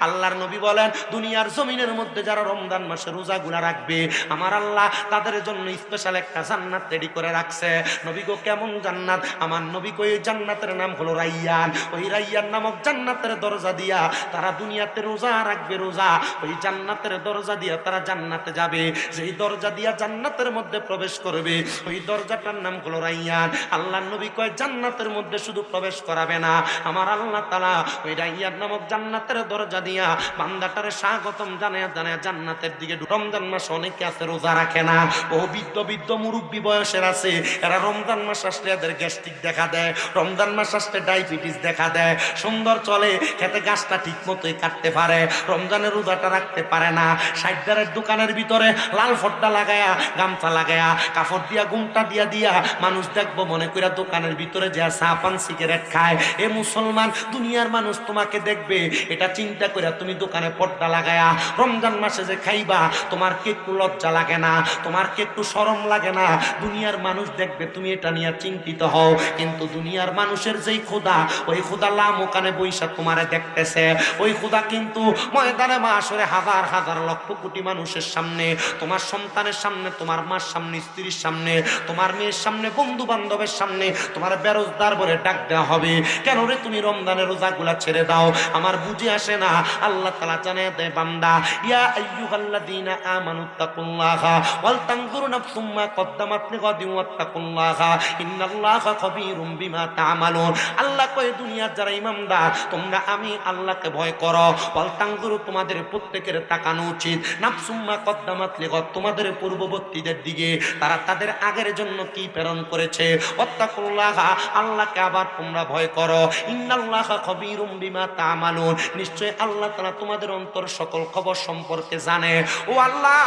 আল্লাহর নবী বলেন দুনিয়ার জমিনের মধ্যে যারা রমজান মাসে রোজাগুলা রাখবে আমার আল্লাহ তাদের জন্য স্পেশাল একটা জান্নাত রেডি করে রাখছে। নবী গো কেমন জান্নাত? আমার নবী কই জান্নাতের নাম হলো রাইয়ান। ওই রাইয়ান নামক জান্নাতের দরজা দিয়া তারা দুনিয়াতে রোজা রাখবে, রোজা ওই জান্নাতের দরজা দিয়া তারা জান্নাতে যাবে। যেই দরজা দিয়া জান্নাতের মধ্যে প্রবেশ করবে ওই দরজাটার নাম হলো রাইয়ান। আল্লাহর নবী কয় জান্নাতের মধ্যে শুধু প্রবেশ করাবে না, আমার আল্লাহ তাআলা ওই রাইয়ান নামক জান্নাতের দরজা দিয়া বান্দাটারে স্বাগতম জানায়া জানায়া জান্নাতের দিকে। রমজান মাসে অনেকে আছে রোজা রাখে না, ও বৃদ্ধ বৃদ্ধ মুরব্বী বয়সের আছে, এরা রমজান মাস আসলে এদের গ্যাস্ট্রিক দেখা দেয়, রমজান মাস আসলে ডায়াবেটিস দেখা দেয়, সুন্দর চলে খেতে গাছটা ঠিক মতোই কাটতে পারে, রমজানের রোজাটা রাখতে পারে না। সাইডারের দোকানের ভিতরে লাল ফর্দা লাগায়া গামছা লাগায়া কাপড় দিয়া ঘুমটা দিয়া দিয়া মানুষ দেখবো মনে কইরা দোকানের ভিতরে যা চা পান সিগারেট খায়। এ মুসলমান, দুনিয়ার মানুষ তোমাকে দেখবে এটা চিন্তা কইরা তুমি দোকানে পর্দা লাগায়া রমজান মাসে যে খাইবা তোমার কি একটু লজ্জা লাগে না? তোমার কি একটু শরম লাগে না? দুনিয়ার মানুষ দেখবে তুমি এটা নিয়ে চিন্তিত হও, কিন্তু দুনিয়ার মানুষের যেই খোদা, ওই খোদা লামোকানে বৈশা তোমারে দেখতেছে। ওই খোদা কিন্তু ময়দানে মাশরে হাজার হাজার লক্ষ কোটি মানুষের সামনে, তোমার সন্তানের সামনে, তোমার মার সামনে, স্ত্রীর সামনে, তোমার মেয়ের সামনে, বন্ধু বান্ধবের সামনে তোমার বেরোজগার বলে ডাক দেওয়া হবে। কেন রে তুমি রমজানের রোজাগুলা ছেড়ে দাও? আমার বুঝে আসে না। আল্লাহ তাআলা জানিয়ে দেয় বান্দা, ইয়া আইয়ুহাল্লাযীনা আমানুত্তাকুল্লাহা ওয়াল তানজুর নাফসুম মা কদ্দামাত লিগাদিন ওয়াত্তাকুল্লাহা ইন্নাল্লাহা খাবীরুম বিমা তা'মালুন। আল্লাহ কয় দুনিয়ার যারা ঈমানদার তোমরা আমি আল্লাহকে ভয় করো। ওয়াল তানজুর তোমাদের প্রত্যেকের তাকানো উচিত নাফসুম মা কদ্দামাত লিগাদ তোমাদের পূর্ববর্তীদের দিকে তারা তাদের আগের জন্য কি প্রেরণ করেছে। ওয়াত্তাকুল্লাহা আল্লাহকে আবার তোমরা ভয় করো। ইন্নাল্লাহা খাবীরুম বিমা তা'মালুন নিশ্চয় আল্লাহ তাআলা তোমাদের অন্তর সকল খবর সম্পর্কে জানে। ও আল্লাহ,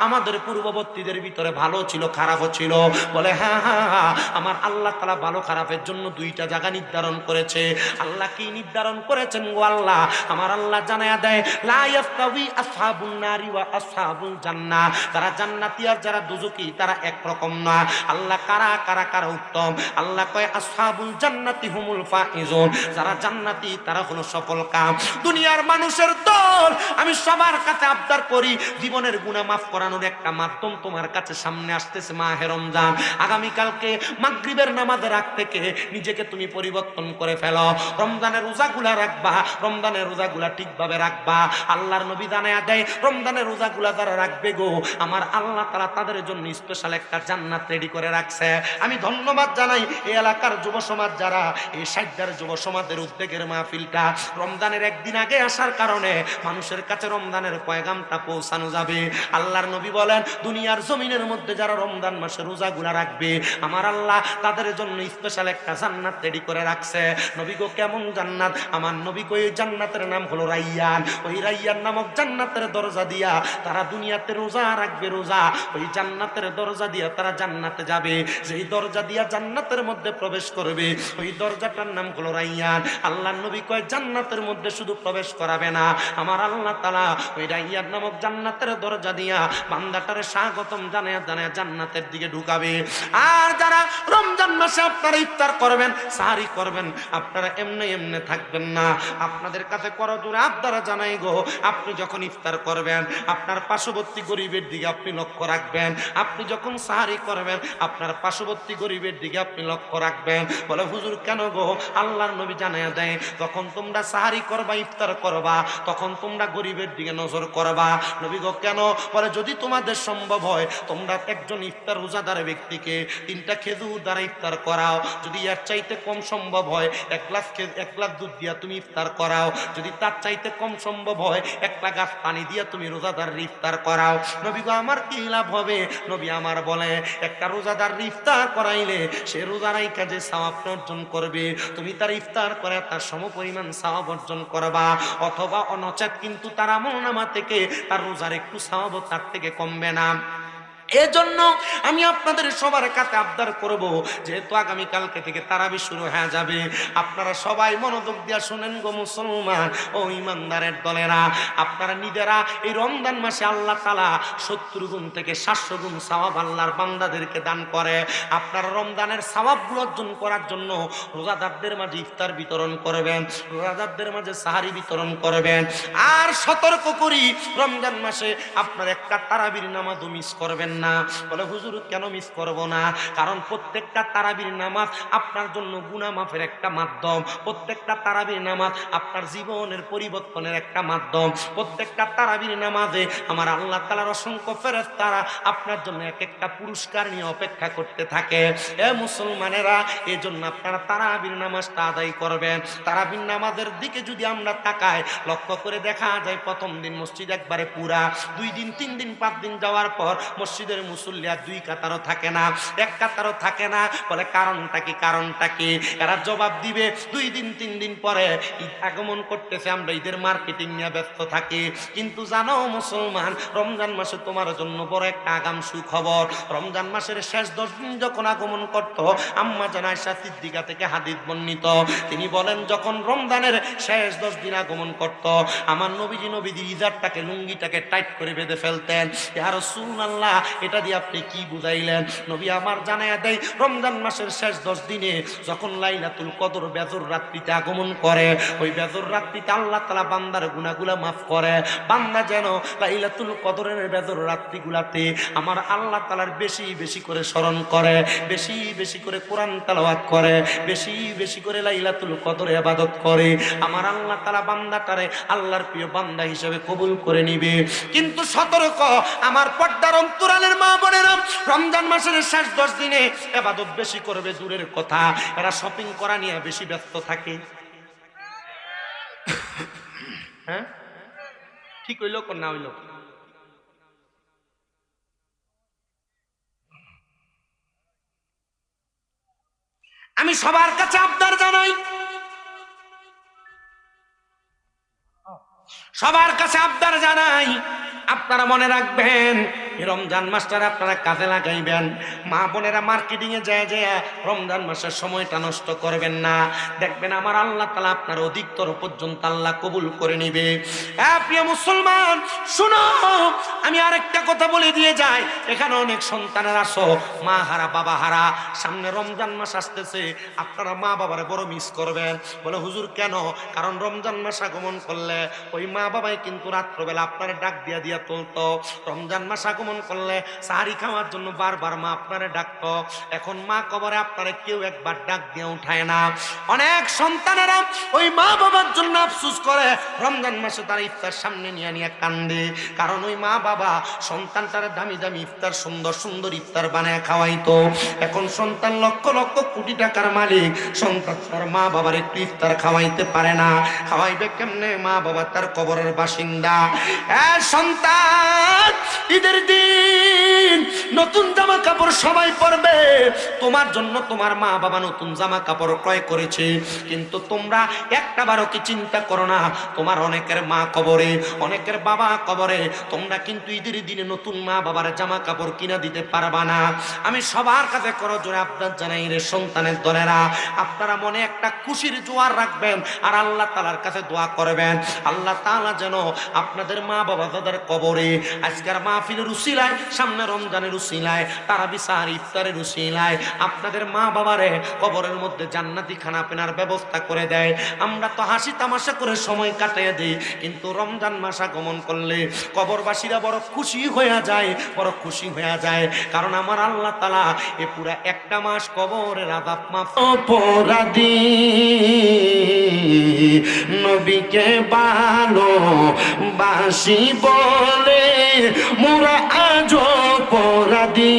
আমাদের পূর্ববর্তীদের ভিতরে ভালো ছিল, খারাপও ছিল। বলে হ্যাঁ হ্যাঁ হ্যাঁ, আমার আল্লাহ তাআলা ভালো খারাপের জন্য দুইটা জায়গা নির্ধারণ করেছে। আল্লাহ কি নির্ধারণ করেছেন গো আল্লাহ? আমার আল্লাহ জানায়া দেয় লা ইয়াস্তাউই আসহাবুন নারি ওয়া আসহাবুল জান্নাহ, যারা জান্নাতি আর যারা দুজকি তারা এক রকম না। আল্লাহ কারা কারা কারা উত্তম? আল্লাহ কয় আসহাবুল জান্নাতি হুমুল ফাইজুন, যারা জান্নাতি তারা হলো সফল কাম। দুনিয়ার মানুষের দল আমি সবার কাছে আবদার করি, জীবনের গুনাহ মাফ করানোর একটা মাধ্যম তোমার কাছে সামনে আসতেছে মাহে রমজান। আগামীকালকে মাগরিবের নামাজের আগ থেকে নিজেকে তুমি পরিবর্তন করে ফেলো, রমজানের রোজাগুলা রাখবা, রমজানের রোজাগুলা ঠিকভাবে রাখবা। আল্লাহর নবী জানায়া দেয় রমজানের রোজাগুলা যারা রাখবে গো আমার আল্লাহ তাআলা তাদের জন্য স্পেশাল একটা জান্নাত রেডি করে রাখছে। আমি ধন্যবাদ জানাই এই এলাকার যুব সমাজ যারা এই সাইডার যুব সমাজের উদ্যোগের মাহফিলটা রমজানের একদিন আগে আসার কারণে মানুষের কাছে রমজানের পয়গামটা পৌঁছানো যাবে। আল্লাহর নবী বলেন দুনিয়ার জমিনের মধ্যে যারা রমজান মাসে রোজাগুলা রাখবে আমার আল্লাহ তাদের জন্য স্পেশাল একটা জান্নাত রেডি করে রাখছে। নবী গো কেমন জান্নাত? আমার নবী কই জান্নাতের নাম হলো রাইয়ান। ওই রাইয়ান নামক জান্নাতের দরজা দিয়া তারা দুনিয়াতে রোজা রাখবে, রোজা ওই জান্নাতের দরজা দিয়া তারা জান্নাতে যাবে। যেই দরজা দিয়া জান্নাতের মধ্যে প্রবেশ করবে ওই দরজাটার নাম হলো রাইয়ান। আল্লাহর নবী কয় জান্নাতের মধ্যে শুধু প্রবেশ করাবে না, আমার আল্লাহ তাআলা ওই রাইয়ান নামক জান্নাতের দরজা দিয়া বান্দাটারে স্বাগতম জানায়া জানায়া জান্নাতের দিকে ঢুকাবে। আর যারা রমজান মাসে আপনারা ইফতার করবেন, সাহারি করবেন, আপনারা এমনি এমনি থাকবেন না। আপনাদের কাছে করজোরে আবদার জানাই গো, আপনি যখন ইফতার করবেন আপনার পার্শ্ববর্তী গরিবের দিকে আপনি লক্ষ্য রাখবেন। আপনি যখন সাহারি করবেন আপনার পার্শ্ববর্তী গরিবের দিকে আপনি লক্ষ্য রাখবেন। বলে হুজুর কেন গো? আল্লাহর নবী জানায়া দেয় যখন তোমরা সাহারি করবা, ইফতার করবা, তখন তোমরা গরিবের দিকে নজর করবা। নবী গো কেন? বলে যদি তোমাদের সম্ভব হয় তোমরা একজন ইফতার রোজাদার ব্যক্তিকে 3টা খেজুর দ্বারা ইফতার করাও। যদি এর চাইতে কম সম্ভব হয় এক গ্লাস দুধ দিয়া তুমি ইফতার করাও। যদি তার চাইতে কম সম্ভব হয় 1 গ্লাস পানি দিয়া তুমি রোজাদার ইফতার করাও। নবী গো আমার কি লাভ হবে? নবী আমার বলে একটা রোজাদার ইফতার করাইলে সে রোজা রাইখা যে সওয়াব অর্জন করবে তুমি তার ইফতার করে তার সমপরিমাণ সওয়াব অর্জন করবা, অথবা অনচেত কিন্তু তার আমলনামা থেকে তার রোজার একটু সওয়াব তার থেকে কমবে না। এজন্য আমি আপনাদের সবার কাছে আবদার করব, যেহেতু আগামী কালকে থেকে তারাবি শুরু হয়ে যাবে, আপনারা সবাই মনোযোগ দিয়া শুনেন গো মুসলমান ও ইমানদারের দলেরা। আপনারা নিজেরা এই রমজান মাসে আল্লাহ তাআলা 70 গুণ থেকে 700 গুণ সওয়াব আল্লাহর বান্দাদেরকে দান করে। আপনারা রমজানের সওয়াবগুলো অর্জন করার জন্য রোজাদারদের মাঝে ইফতার বিতরণ করবেন, রোজাদারদের মাঝে সাহারি বিতরণ করবেন। আর সতর্ক করি, রমজান মাসে আপনার একটা তারাবির নামাজও মিস করবেন না। বলে হুজুর কেন মিস করব না? কারণ প্রত্যেকটা তারাবির নামাজ আপনার জন্য গুনাহ মাফের একটা মাধ্যম, প্রত্যেকটা তারাবির নামাজ আপনার জীবনের পরিবর্তনের একটা মাধ্যম, প্রত্যেকটা তারাবির নামাজে আমার আল্লাহ তাআলার অসংখ্য ফেরেশতারা আপনার জন্য এক একটা পুরস্কার নিয়ে অপেক্ষা করতে থাকে। এ মুসলমানেরা, এজন্য আপনারা তারাবির নামাজটা আদায় করবেন। তারাবির নামাজের দিকে যদি আমরা তাকাই, লক্ষ্য করে দেখা যায় প্রথম দিন মসজিদ একবারে পুরা, 2 দিন 3 দিন 5 দিন যাওয়ার পর মসজিদের মুসল্লি আর 2 কাতারও থাকে না, 1 কাতারও থাকে না। বলে কারণটা কি? কারণটা কি? এরা জবাব দিবে 2 দিন 3 দিন পরে ঈদ আগমন করতেছে, আমরা ঈদের মার্কেটিং নিয়ে ব্যস্ত থাকি। কিন্তু জানো মুসলমান, রমজান মাসে তোমার জন্য বড় একটা আগাম সুখবর। রমজান মাসের শেষ 10 দিন যখন আগমন করত, আম্মা জান আয়েশা সিদ্দিকা থেকে হাদিস বর্ণিত, তিনি বলেন যখন রমজানের শেষ 10 দিন আগমন করত, আমার নবীজি ইজারটাকে, লুঙ্গিটাকে টাইট করে বেঁধে ফেলতেন। ইয়া রাসূলুল্লাহ, এটা দিয়ে আপনি কি বুঝাইলেন? নবী আমার জানায়া দেয়, রমজান মাসের শেষ 10 দিনে যখন লাইলাতুল কদর বেজর রাত্রিতে আগমন করে, ওই বেজর রাত্রিতে আল্লাহ তাআলা বান্দার গুনাহগুলো মাফ করে। বান্দা যেন লাইলাতুল কদরের বেজর রাত্রিগুলাতে আমার আল্লাহ তাআলার বেশি বেশি করে স্মরণ করে, বেশি বেশি করে কোরআন তেলাওয়াত করে, বেশি বেশি করে লাইলাতুল কদরে ইবাদত করে, আমার আল্লাহ তাআলা বান্দাটারে আল্লাহর প্রিয় বান্দা হিসেবে কবুল করে নিবে। কিন্তু সতর্ক আমার পর্দার অন্তরালের মা বোনেরা, রমজান মাসের শেষ 10 দিনে ইবাদত বেশি করবে দূরের কথা, এরা শপিং করা নিয়ে বেশি ব্যস্ত থাকে। হ্যাঁ, ঠিক হইল কোন না হইল? আমি সবার কাছে আবদার জানাই, সবার কাছে আবদার জানাই, আপনারা মনে রাখবেন রমজান মাসটা আপনারা কাজে লাগাইবেন। মা বোনেরা মার্কেটিং এ যায় যায় রমজান মাসের সময়টা নষ্ট করবেন না। দেখবেন আমার আল্লাহ তাআলা আপনার অধিকতর পর্যন্ত আল্লাহ কবুল করে নিবে। প্রিয় মুসলমান শুনো, আমি আরেকটা কথা বলে দিয়ে যাই, এখানে অনেক সন্তানের আসো মা হারা বাবা হারা, সামনে রমজান মাস আসতেছে, আপনারা মা বাবারে বড় মিস করবেন। বলে হুজুর কেন? কারণ রমজান মাস আগমন করলে ওই মা বাবাই কিন্তু রাত্রবেলা আপনারা ডাক দিয়া দিয়া তুলতো। রমজান মাস আগমন করলে সাহারি খাওয়ার জন্য বারবার মা আপনারে ডাকতো। এখন মা কবরে আপনারে কেউ একবার ডাক দিয়ে উঠায় না। অনেক সন্তানেরা ওই মা বাবার জন্য আফসোস করে, রমজান মাসে তারা ইফতার সামনে নিয়ে নিয়ে কান্দে। কারণ ওই মা বাবা সন্তানটারে দামি দামি ইফতার, সুন্দর সুন্দর ইফতার বানায় খাওয়াইতো। এখন সন্তান লক্ষ লক্ষ কোটি টাকার মালিক, সন্তান তার মা বাবার একটু ইফতার খাওয়াইতে পারে না। খাওয়াইবে কেমনে? মা বাবা তার কবরের বাসিন্দা। সন্তান, ঈদের দিন নতুন জামা কাপড় সবাই পরবে, তোমার জন্য তোমার মা বাবা নতুন জামা কাপড় ক্রয় করেছে, কিন্তু তোমরা একটা বারও কি চিন্তা করো না, তোমার অনেকের মা কবরে, অনেকের বাবা কবরে, তোমরা কিন্তু ঈদের দিনে নতুন মা বাবার জামা কাপড় কিনা দিতে পারবা না। আমি সবার কাছে করো জোরে আপনার জানাই রে সন্তানের দলেরা, আপনারা মনে একটা খুশির জোয়ার রাখবেন আর আল্লাহ তাআলার কাছে দোয়া করবেন, আল্লাহ তাআলা যেন আপনাদের মা বাবা তাদের কবরে আজকের মাহফিলের উসিলায়, সামনে রমজানের উসিলায়, তারাবি সাহার ইফতারের উসিলায় আপনাদের মা বাবারে কবরের মধ্যে জান্নাতি খানা পেনার ব্যবস্থা করে দেয়। আমরা তো হাসি তামাশা করে সময় কাটিয়ে দিই, কিন্তু রমজান মাস আগমন করলে কবরবাসীরা বড় খুশি হয়ে যায়, বড় খুশি হয়ে যায়। কারণ আমার আল্লাহ তাআলা এ পুরা একটা মাস কবরের আযাব মাফ। অপরাধী নবীকে ভালোবাসি বলে মোরা আজ অপরাধী,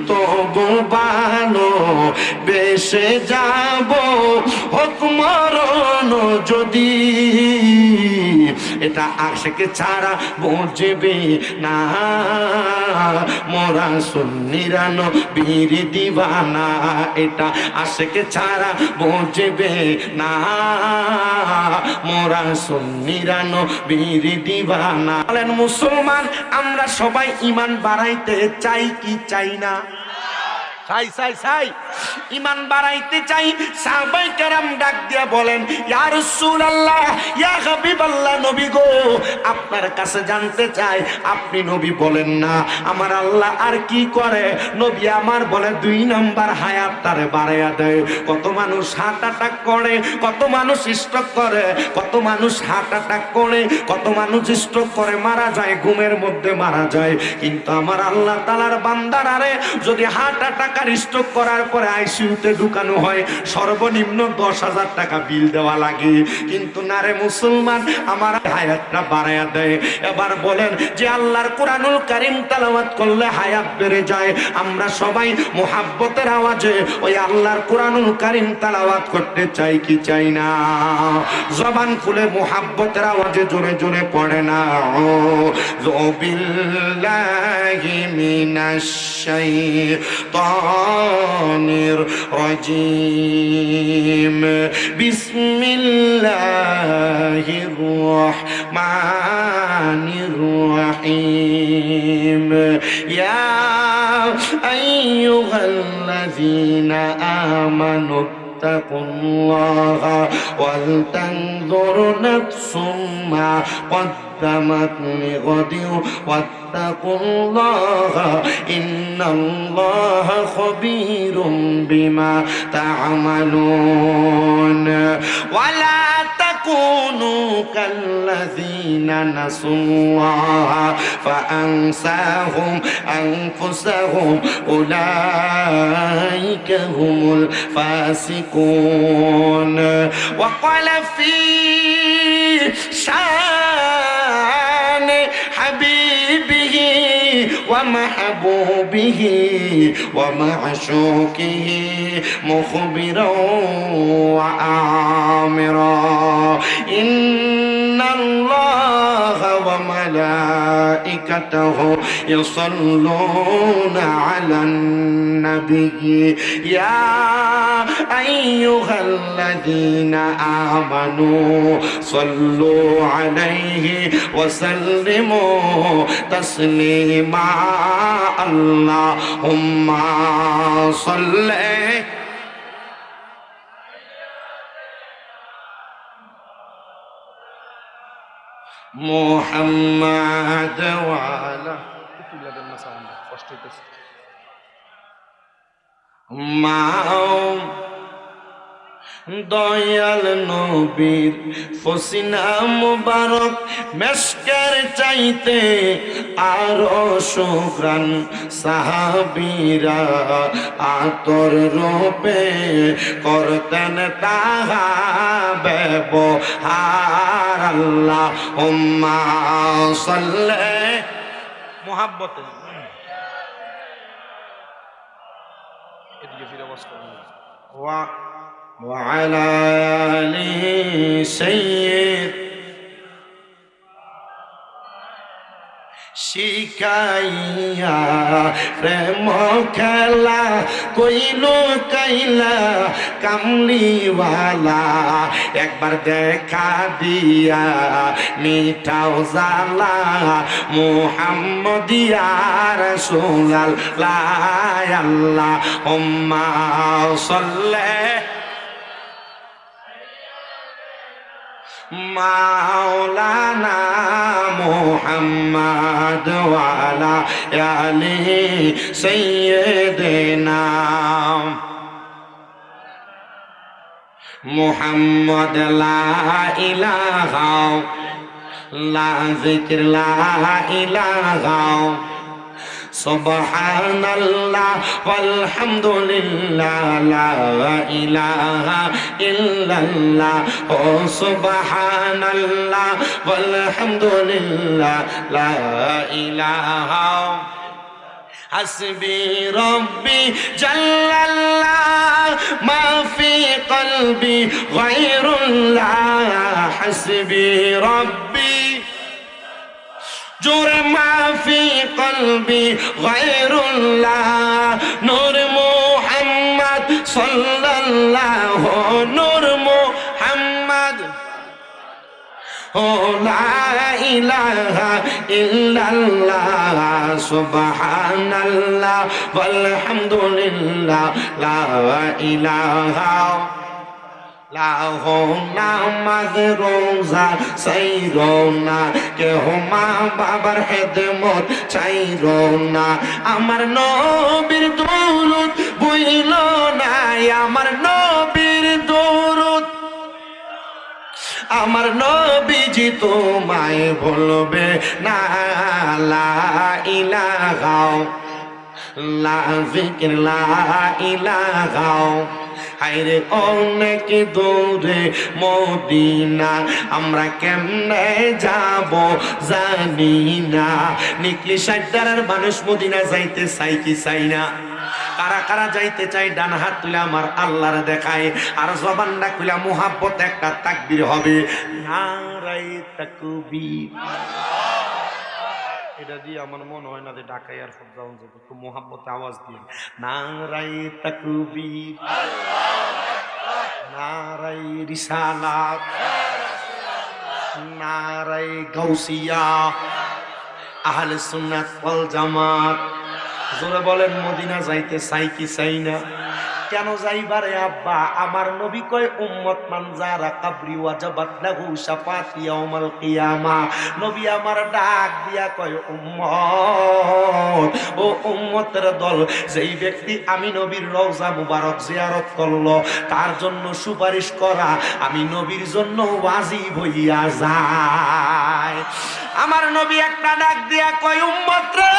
তবু ভালো বেসে যাব হোক মরণ যদি, এটা আশিকে ছাড়া বুঝবে না, মোরা সুন্নিরা নবীর দিওয়ানা, এটা আশিকে ছাড়া বুঝবে না, মোরা সুন্নিরা নবীর দিওয়ানা। বলেন মুসলমান আমরা সবাই ঈমান বাড়াইতে চাই কি চাই না? চাই চাই চাই, ঈমান বাড়াইতে চাই। সাহাবায়ে কেরাম ডাক দিয়া বলেন, ইয়া রাসূলুল্লাহ, ইয়া হাবিবাল্লাহ, নবী গো আপনার কাছে জানতে চাই, আপনি নবী বলেন না আমার আল্লাহ আর কি করে? নবী আমার বলে 2 নাম্বার হায়াত তারে বাড়াইয়া দেয়। কত মানুষ হার্ট অ্যাটাক করে, কত মানুষ স্ট্রোক করে, কত মানুষ হার্ট অ্যাটাক করে, কত মানুষ স্ট্রোক করে মারা যায়, ঘুমের মধ্যে মারা যায়। কিন্তু আমার আল্লাহ তাআলার বান্দারারে যদি হার্ট অ্যাটাক আর স্ট্রোক করার পরে আইসিইউতে ঢুকানো হয়, সর্বনিম্ন 10,000 টাকা বিল দেওয়া লাগে। কিন্তু না রে মুসলমান, আমার হায়াতটা বাড়াইয়া দেয়। এবার বলেন যে আল্লাহর কোরআনুল কারীম তেলাওয়াত করলে হায়াত বেড়ে যায়। আমরা সবাই মুহাব্বতের আওয়াজে ওই আল্লাহর কোরআনুল কারীম তেলাওয়াত করতে চাই কি চাই না? জবান খুলে মুহাব্বতের আওয়াজে জোরে জোরে পড়ে না, আউযু বিল্লাহি মিনাশ শাইতানির রাজীম, বিসমিল্লাহির রাহমানির রাহিম, ইয়া আইয়ুহাল্লাযীনা আমানু ইত্তাকুল্লাহা ওয়াল তানজুর নাফসুম মা قدمت لغد واتقوا الله إن الله خبير بما تعملون ولا تكونوا كالذين نسوا الله فأنساهم أنفسهم أولئك هم الفاسقون. وقال في شان حبيبه ومحبوبه ومعشوقه مخبرا وآمرا إن الله وملائكته يصلون على النبي يا أيها الذين آمنوا صلوا عليه وسلموا تسليما اللهم صل محمد وعلى দয়াল নবীর ফসিনা মুবারক মেশকের চাইতে আরো সুগ্রাণ, সাহাবীরা আতর রূপে করতেন তাহা ব্যবহার। আল্লাহুম্মা সাল্লি মুহাব্বতে এদিকে ফিরে বস করুন وعلى آل سيد শিখাইয়া প্রেম খেলা কইলো কাইলা কামলিওয়ালা, একবার দেখা দিয়া মিঠাও জালা মুহাম্মদিয়া রাসূলুল্লাহ। আল্লাহুম্মা সাল্লি মাওলানা মুহাম্মদ ওয়ালা আলিহি সাইয়্যিদিনা মুহাম্মদ। লা ইলাহা লা যিকর লা ইলাহা সুবহানাল্লাহ ওয়ালহামদুলিল্লাহ লা ইলাহা ইল্লাল্লাহ ও সুবহানাল্লাহ ওয়ালহামদুলিল্লাহ লা ইলাহা হাসবি রব্বি জাল্লাল্লাহ মা ফি কলবি গায়রুল্লাহ হাসবি রব্বি জোর মাফি কলবি গায়রুল্লাহ নূর মুহাম্মদ সাল্লাল্লাহু নূর মুহাম্মদ ও লা ইলাহা ইল্লাল্লাহ সুবহানাল্লাহ ওয়ালহামদুলিল্লাহ লা ইলাহা লাহো নামাজ রোজা সাইরো না কেহ মা বাবার খেদমত চাইরো না আমার নবীর দুরূদ বইল না আমার নবীর দুরূদ আমার নবীজি তোমায় বলবে না লা ইলাহা লা জিকির লা ইলাহা হায়রে অনেক দূরে মদিনা আমরা কেমনে যাব জানি না নিকলি সাইদার মানুষ মদিনা যাইতে চাই কি চাই না কারা কারা যাইতে চাই ডান হাত তুলে আমার আল্লাহর দেখায় আর জবানটা খুলে মুহাব্বত একটা তাকবীর হবে নারায়ে তাকবীর এটা দিয়ে আমার মনে হয় না যে ঢাকায় আর সব যাওয়া যাবে একটু মোহাম্মতে আওয়াজ দিয়ে নারায়ে তাকবীর নারায়ে রিসালাত নারায়ে গাউসিয়া আহলে সুন্নাত ওয়াল জামাত জোরে বলেন মদিনা যাইতে চাই কি চাই না কেন যাইবারে আব্বা আমার নবী কয় উম্মত মান যারা কবরি ওয়াজাবাত লাহু শাফাতি ইয়াউমাল কিয়ামা নবী আমার ডাক দিয়া কয় উম্মত ও উম্মতের দল যেই ব্যক্তি আমি নবীর রওজা মুবারক জিয়ারত করলো তার জন্য সুপারিশ করা আমি নবীর জন্য ওয়াজিব হইয়া যায় আমার নবী একটা ডাক দিয়া কয় উম্মত রে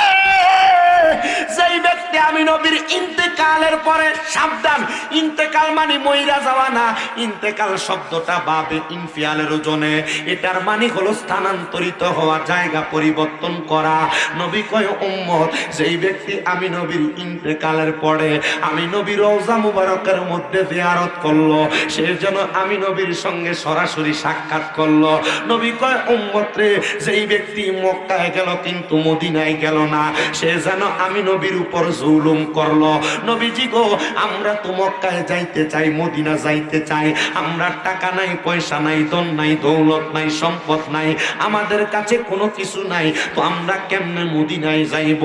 যেই ব্যক্তি আমি নবীর ইন্তেকালের পরে সাবধান ইন্তেকাল মানে মইরা যাওয়া না ইন্তেকাল শব্দটা বাবে ইনফিয়ালের ওজনে এটার মানে হলো স্থানান্তরিত হওয়া জায়গা পরিবর্তন করা নবী কয় উম্মত যেই ব্যক্তি আমি নবীর ইন্তেকালের পরে আমি নবীর রওজা মুবারকের মধ্যে জিয়ারত করলো সে যেন আমি নবীর সঙ্গে সরাসরি সাক্ষাৎ করলো নবী কয় উম্মত রে যেই ব্যক্তি মক্কায় গেল কিন্তু মদিনায় গেল না সে যেন আমি নবীর উপর জুলুম করলো নবীজি গো আমরা তো মক্কায় যাইতে চাই মদিনা যাইতে চাই আমরা টাকা নাই পয়সা নাই ধন নাই দৌলত নাই সম্পদ নাই আমাদের কাছে কোনো কিছু নাই তো আমরা কেমনে মদিনায় যাইব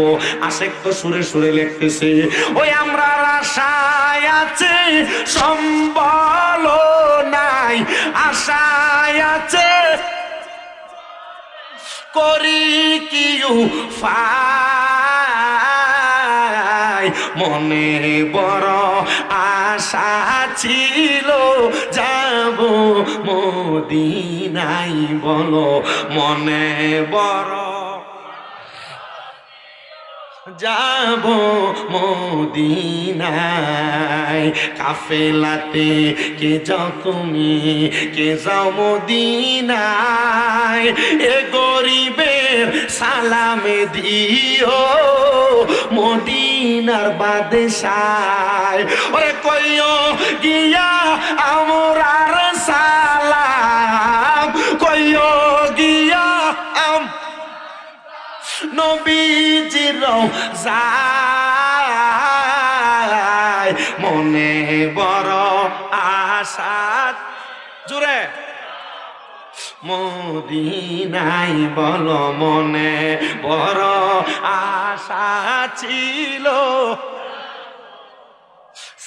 আশেক তো সুরে সুরে লিখতেছে ওই আমরা আশায় আছে সম্বল নাই আশায় আছে করি কি উপায় মনে বড় আশা ছিল যাব মদিনায় বলো মনে বড় যাব মদিনায় কাফেলাতে কে যাও তুমি কে যাও মদিনায় এ গরিবের সালাম দিও মদিনার বাদশাহ ওরে কইও গিয়া আমরার সালাম কইও গিয়া নবীজির রওজায় মনে বড় আশা জুড়ে মদিনায় বলো মনে বড় আশা ছিল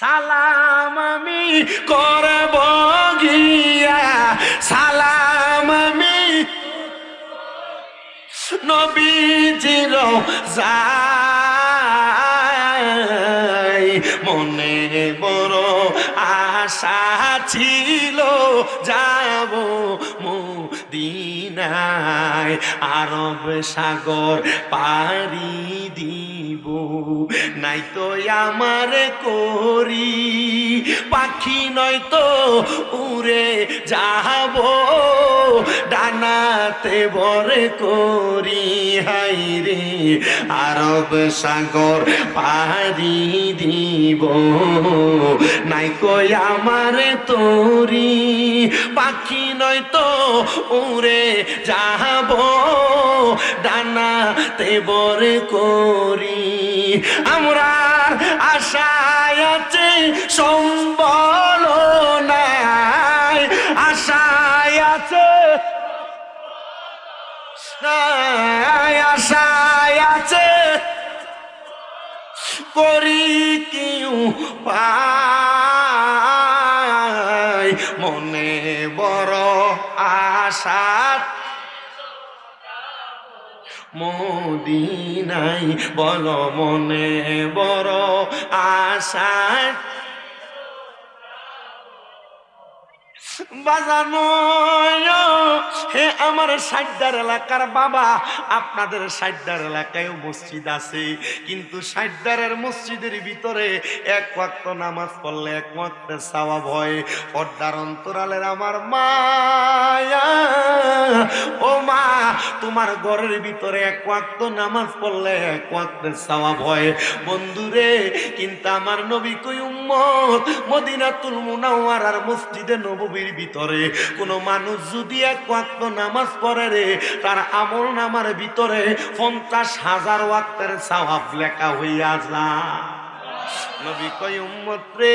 সালাম আমি করব গিয়া সালাম আমি নবীজির রওজায় মনে বড় আশা ছিল যাব মদিনায় আরব সাগর পাড়ি দিব নাই তো আমার করি পাখি নয় তো উড়ে যাব ডানাতে বরে করি হাই রে আরব সাগর পাড়ি দিব নাই কই আমার তোরি পাখি নয় তো উড়ে যাব ডানাতে বরে করি আমরা আশায় আছে সম্বল নাই আশায় আছে আশায় আছে করি কেউ পায় মনে বড় আশা মদিনায় বলো মনে বড় আশা বাজানো হে আমার সাইডার এলাকার বাবা, আপনাদের সাইডার এলাকায় মসজিদ আছে, কিন্তু সাইডারের মসজিদের ভিতরে এক ওয়াক্ত নামাজ পড়লে এক ওয়াক্তের সওয়াব হয়। পর্দার অন্তরালের আমার মায়া, ও মা, তোমার ঘরের ভিতরে এক ওয়াক্ত নামাজ পড়লে এক ওয়াক্তের সওয়াব হয় বন্ধুরে, কিন্তু আমার নবী কই উম্মত মদিনাতুল মুনাওয়ারার মসজিদে নববীর ভিতরে কোন মানুষ যদি এক ওয়াক্ত নামাজ পড়ে রে, তার আমল নামার ভিতরে 50,000 ওয়াক্তের সওয়াব লেখা হইয়া যায়। নবী কয় উম্মত রে,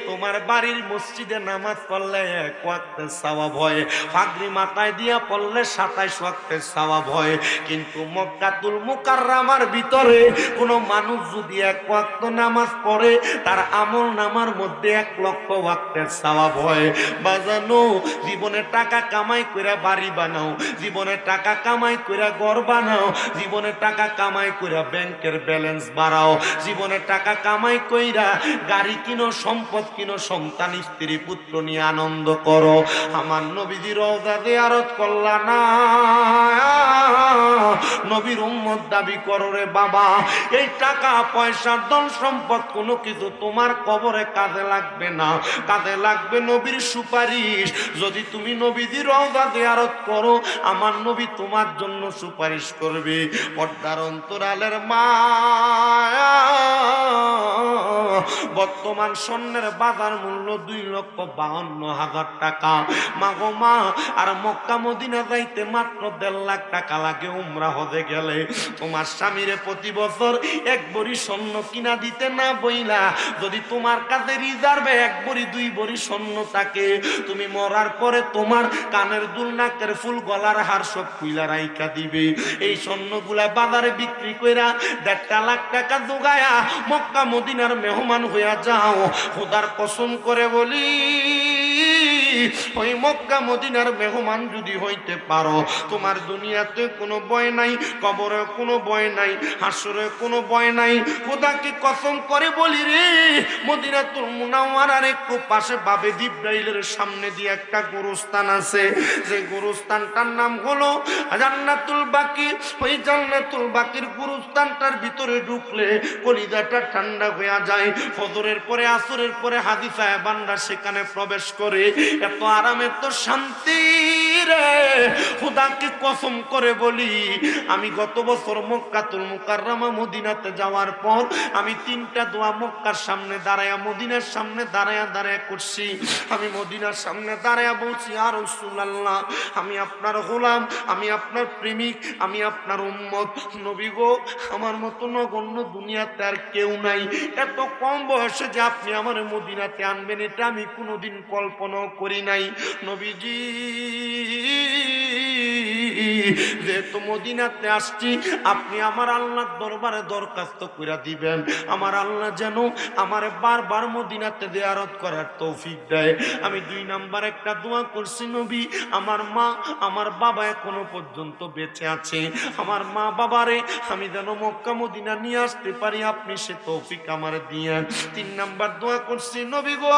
তোমার বাড়ির মসজিদে নামাজ পড়লে এক ওয়াক্তের সওয়াব হয়, পাগড়ি মাথায় দিয়া পড়লে 27 ওয়াক্তের সওয়াব হয়, কিন্তু মক্কাতুল মুকাররমার ভিতরে কোন মানুষ যদি এক ওয়াক্ত নামাজ পড়ে তার আমল নামার মধ্যে 1,00,000 ওয়াক্তের সওয়াব হয়। বাজানো, জীবনে টাকা কামাই কইরা বাড়ি বানাও, জীবনে টাকা কামাই কইরা ঘর বানাও, জীবনে টাকা কামাই কইরা ব্যাংকের ব্যালেন্স বাড়াও, জীবনে টাকা কামাই কইরা গাড়ি কিনো, সম্পদ কিনো, সন্তান স্ত্রী পুত্র নিয়ে আনন্দ করো। আমার নবীজির রওজা জিয়ারত করলা না, নবীর উম্মত দাবি করো রে বাবা, এই টাকা পয়সা ধন সম্পদ কোনো কিছু তোমার কবরে কাজে লাগবে না, কাজে লাগবে নবীর সুপারিশ। যদি তুমি নবীজির রওজা জিয়ারত করো, আমার নবী তোমার জন্য সুপারিশ করবে। পর্দার অন্তরালের মা, বর্তমান স্বর্ণের বাজার মূল্য 2,52,000 টাকা। মাগো মা, আর মক্কা মদিনা যাইতে মাত্র 1.5 লাখ টাকা লাগে উমরা হজে গেলে। তোমার স্বামীরে প্রতি বছর 1 ভরি স্বর্ণ কিনা দিতে না বইলা, যদি তোমার কাছে রিজার্ভে 1 ভরি 2 ভরি স্বর্ণ থাকে, তুমি মরার পরে তোমার কানের দুল, নাকের ফুল, গলার হার সব খুইলা রাইখা দিবে। এই স্বর্ণগুলা বাজারে বিক্রি কইরা 1.5 লাখ টাকা জোগায়া মক্কা মদিনার মেহমান হইয়া যাও। খোদার কসম করে বলি, ওই মক্কা মদিনার মেহমান যদি হইতে পারো, তোমার দুনিয়াতে কোনো ভয় নাই, কবরে কোনো ভয় নাই, হাসরে কোনো ভয় নাই। খোদাকে কসম করে বলি রে, মদিনাতুল মুনাওয়ারার একটু পাশে বাবে জিবরাইলের সামনে দিয়ে একটা গোরস্থান আছে, যে গোরস্থানটার নাম হলো জান্নাতুল বাকি। ওই জান্নাতুল বাকির গোরস্থানটার ভিতরে ঢুকলে কলিজাটা ঠান্ডা হয়ে যায়। ফজরের পরে, আসরের পরে হাজি সাহেবানরা সেখানে প্রবেশ করে, এত আরাম, এত শান্তি রে, খোদাকে কসম করে বলি, আমি গত বছর মক্কাতুল মুকাররমা মদিনাতে যাওয়ার পর আমি 3টা দোয়া মক্কার সামনে দাঁড়ায়া, মদিনার সামনে দাঁড়ায়া করছি। আমি মদিনার সামনে দাঁড়ায়া বলছি, ইয়া রাসূলুল্লাহ, আমি আপনার গোলাম, আমি আপনার প্রেমিক, আমি আপনার উম্মত। নবী গো, আমার মতো নগণ্য দুনিয়াতে আর কেউ নাই। এত কম বয়সে যে আপনি আমার মদিনাতে আনবেন, এটা আমি কোনোদিন কল্পনাও করি নাই। নবীজি, যেহেতু মদিনাতে আসছি, আপনি আমার আল্লাহর দরবারে দরখাস্ত করে দিবেন, আমার আল্লাহ যেন আমার বারবার মদিনাতে জিয়ারত করার তৌফিক দেয়। আমি 2 নাম্বার একটা দোয়া করছি, নবী, আমার মা, আমার বাবা এখনো পর্যন্ত বেঁচে আছে, আমার মা বাবারে আমি যেন মক্কা মদিনা নিয়ে আসতে পারি, আপনি সে তৌফিক আমার দিয়ে। 3 নাম্বার দোয়া করছি, নবী গো,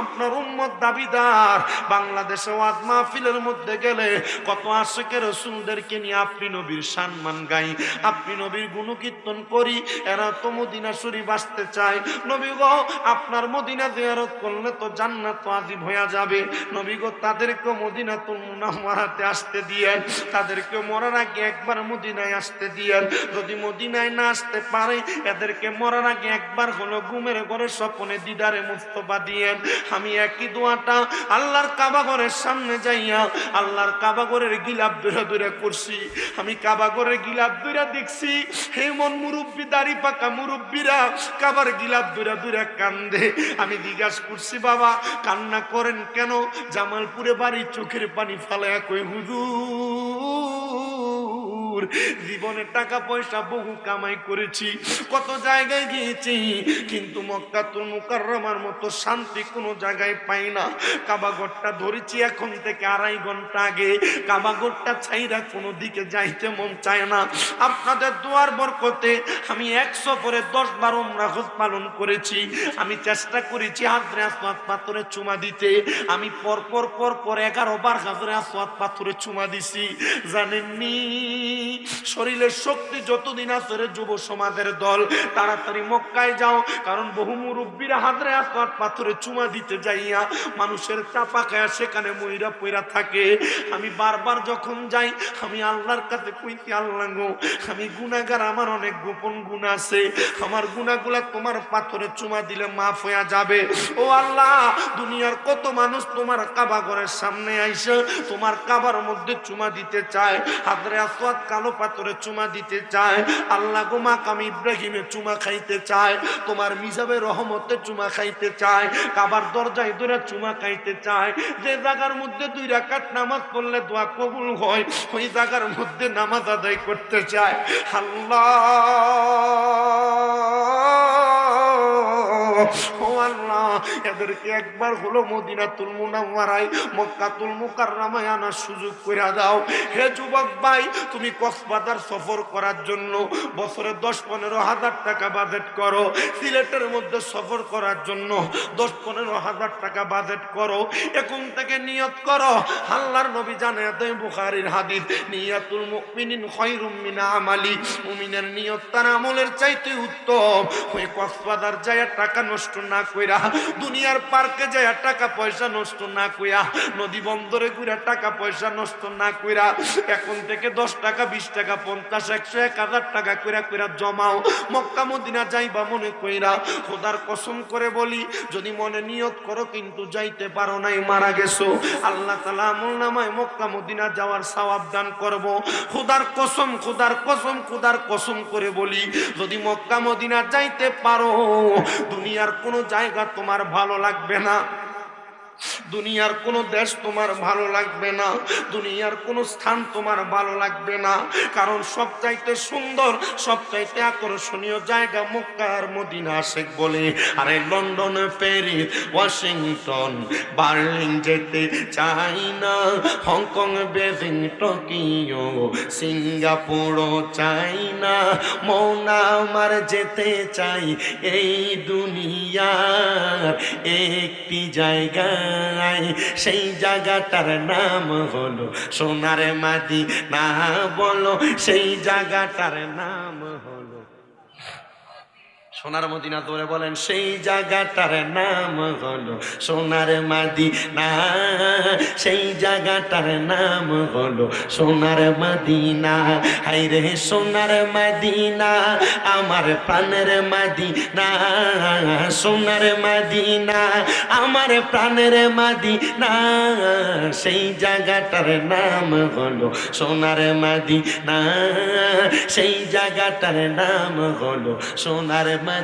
আপনার উম্মত দাবিদার, বাংলাদেশে ওয়াজ মাহফিলের মধ্যে গেলে কত আশিকে রাসূলদেরকে নিয়ে আপনি নবীর সম্মান গাই, আপনি নবীর গুণকীর্তন করি, এরা তো মদিনা শরীফ আসতে চায়। নবী গো, আপনার মদিনা জিয়ারত করলে তো জান্নাত ওয়াজিব হয়ে যাবে। নবী গো, তাদেরকে মদিনাতুল মুনাওয়ারাতে আসতে দিয়েন, তাদেরকে মরার আগে একবার মদিনায় আসতে দিয়েন। যদি মদিনায় না আসতে পারে, এদেরকে মরার আগে একবার হলো ঘুমের ঘরে স্বপ্নে দিদারে মুস্তফা দিয়েন। আমি একই দোয়াটা আল্লাহর কাবা ঘরের সামনে যাইয়া আল্লাহর কাবা ঘরের গিলাপ ধরে ধরে করছি। আমি কাবা ঘরের গিলাপ ধরে দেখছি, হে মন মুরব্বী, দাড়ি পাকা মুরব্বীরা কাবার গিলাপ ধরে ধরে কান্দে। আমি জিজ্ঞাসা করছি, বাবা কান্না করেন কেন? জামালপুরে বাড়ি, চোখের পানি ফালায়া কই, হুজুর হুজুর জীবনে টাকা পয়সা বহু কামাই করেছি, কত জায়গায় গিয়েছি, কিন্তু মক্কাতুল মুকাররমার মতো শান্তি কোনো জায়গায় পাই না। কাবাগরটা ধরেছি এখন থেকে 2.5 ঘন্টা আগে, কাবাগরটা ছাইরা কোনো দিকে যাইতে মন চায় না। আপনাদের দোয়ার বরকতে আমি 100 পরে 10 বার উমরা হজ পালন করেছি। আমি চেষ্টা করেছি হাজরে আসওয়াদ পাথরে চুমা দিতে, আমি পর 11 বার হাজরে আসওয়াদ পাথরে চুমা দিছি। জানেননি শরীরের শক্তি যতদিন আছে রে যুব সমাজের দল, তাড়াতাড়ি মক্কায় যাও, কারণ বহু মুরব্বীরা হাজরে আসওয়াদ পাথরে চুমা দিতে যাইয়া মানুষের চাপা খায়া সেখানে মইরা পইরা থাকে। আমি বারবার যখন যাই আমি আল্লাহর কাছে কইছি, আল্লাহ গো আমি গুনাহগার, আমার অনেক গোপন গুনাহ আছে, আমার গুনাহগুলা তোমার পাথরে চুমা দিলে মাফ হয়ে যাবে। ও আল্লাহ, দুনিয়ার কত মানুষ তোমার কাবা ঘরের সামনে আইসা তোমার কাবার মধ্যে চুমা দিতে চায়, হাজরে আসওয়াদ কালো পাথরে চুমা দিতে চায়। আল্লাহ গো মাকাম ইব্রাহিমে চুমা খাইতে চায়, তোমার মিজাবে রহমতে চুমা খাইতে চায়, কাবার দরজায় ধরে চুমা খাইতে চায়। যে জায়গার মধ্যে 2 রাকাত নামাজ পড়লে দোয়া কবুল হয়, ওই জায়গার মধ্যে নামাজ আদায় করতে চায়। আল্লাহ ও আল্লাহ, এদেরকে একবার হলো মদিনাতুল মুনাওয়ারায় মক্কাতুল মুকাররমায় আনার সুযোগ করে দাও। হে যুবক ভাই, তুমি কক্সবাজার সফর করার জন্য বছরে 10-15 হাজার টাকা বাজেট করো, সিলেটের মধ্যে সফর করার জন্য 10-15 হাজার টাকা বাজেট করো। এখন থেকে নিয়ত করো, আল্লাহর নবী জানায় দেয় বুখারীর হাদিস, নিয়াতুল মুমিনিন খায়রুম মিন আমালি, মুমিনের নিয়ত তার আমলের চাইতে উত্তম। ওই কক্সবাজার যায় টাকা নষ্ট না কইরা, দুনিয়ার পার্কে যায় টাকা পয়সা নষ্ট না কইরা, নদী বন্দরে ঘুরে টাকা পয়সা নষ্ট না কইরা, এখন থেকে 10 টাকা 20 টাকা 50 100 1000 টাকা কইরা কইরা জমাও, মক্কা মদিনা যাইবা মনে কইরা। খোদার কসম করে বলি, যদি মনে নিয়ত করো কিন্তু যাইতে পারো নাই, মারা গেছো, আল্লাহ তাআলা আমলনামায় মক্কা মদিনা যাওয়ার সওয়াব দান করব। খোদার কসম, খোদার কসম, খোদার কসম করে বলি, যদি মক্কা মদিনা যাইতে পারো, দুনিয়ার কোনো জায়গা তোমার ভালো লাগবে না, দুনিয়ার কোনো দেশ তোমার ভালো লাগবে না, দুনিয়ার কোনো স্থান তোমার ভালো লাগবে না, কারণ সবচাইতে সুন্দর সবচাইতে আকর্ষণীয় জায়গা মক্কা আর মদিনা। আশেক বলে, আরে লন্ডন প্যারিস ওয়াশিংটন বার্লিন যেতে চাই না, হংকং বেজিং টোকিও সিঙ্গাপুরও চাই না, মৌনা আমার যেতে চাই এই দুনিয়ার একটি জায়গা, সেই জায়গাটার নাম হলো সোনার মদিনা, বলো সেই জায়গাটার নাম হলো সোনার মদিনা। ধরে বলেন, সেই জায়গাটার নাম হলো সোনার মদিনা, সেই জায়গাটার নাম হলো সোনার মদিনা। হায়রে সোনার মদিনা, আমার প্রাণের মদিনা, সোনার মদিনা, আমার প্রাণের মদিনা, সেই জায়গাটার নাম হলো সোনার মদিনা, সেই জায়গাটার নাম হলো সোনার মদিনা।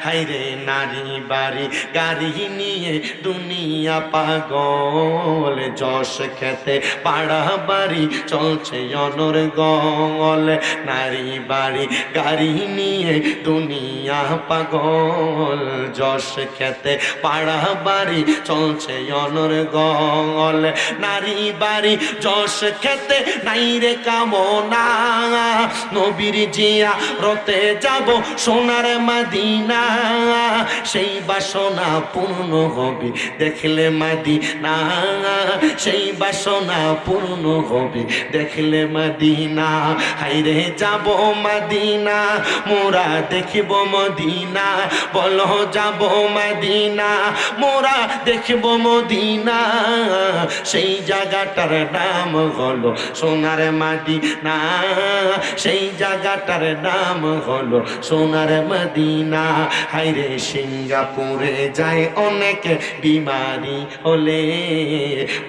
হায়রে নারী বাড়ি গাড়ি নিয়ে দুনিয়া পাগল, যশ খেতে পাড়া বাড়ি চলছে অনর্গল, নারী বাড়ি গাড়ি নিয়ে দুনিয়া পাগল, যশ খেতে পাড়া বাড়ি চলছে অনর্গল, নারী বাড়ি যশ খেতে নাই রে কামনা, নবীর জিয়া রতে যাব সোনার মদিনা, সেই বাসনা পূর্ণ হবে দেখলে মদিনা, সেই বাসনা পূর্ণ হবে দেখলে মদিনা। হায়রে যাব মদিনা, মোরা দেখিব মদিনা, বলো যাব মদিনা, মোরা দেখিব মদিনা, সেই জায়গাটার নাম হলো সোনার মদিনা, সেই জায়গাটার নাম হলো সোনার মদিনা। হায়রে সিঙ্গাপুরে যায় অনেকে বিমারি হলে,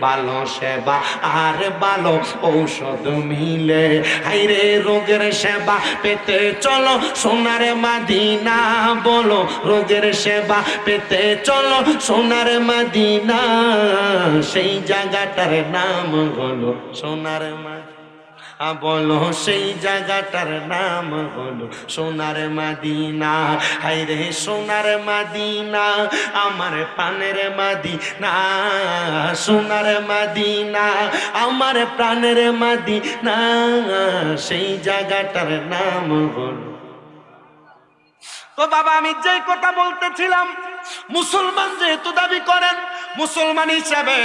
ভালো সেবা আর ভালো ঔষধ মিলে, হায়রে রোগের সেবা পেতে চলো সোনার মদিনা, বলো রোগের সেবা পেতে চলো সোনার মদিনা, সেই জায়গাটার নাম হলো সোনার মদিনা। বলো সেই জায়গাটার নাম হলো সোনার মদিনা। হায় রে সোনার মদিনা, আমার প্রাণের মদিনা, সোনার মদিনা, আমার প্রাণের মদিনা, সেই জায়গাটার নাম হলো। তো বাবা, আমি যেই কথা বলতেছিলাম, মুসলমান যেহেতু দাবি করেন, মুসলমান হিসাবে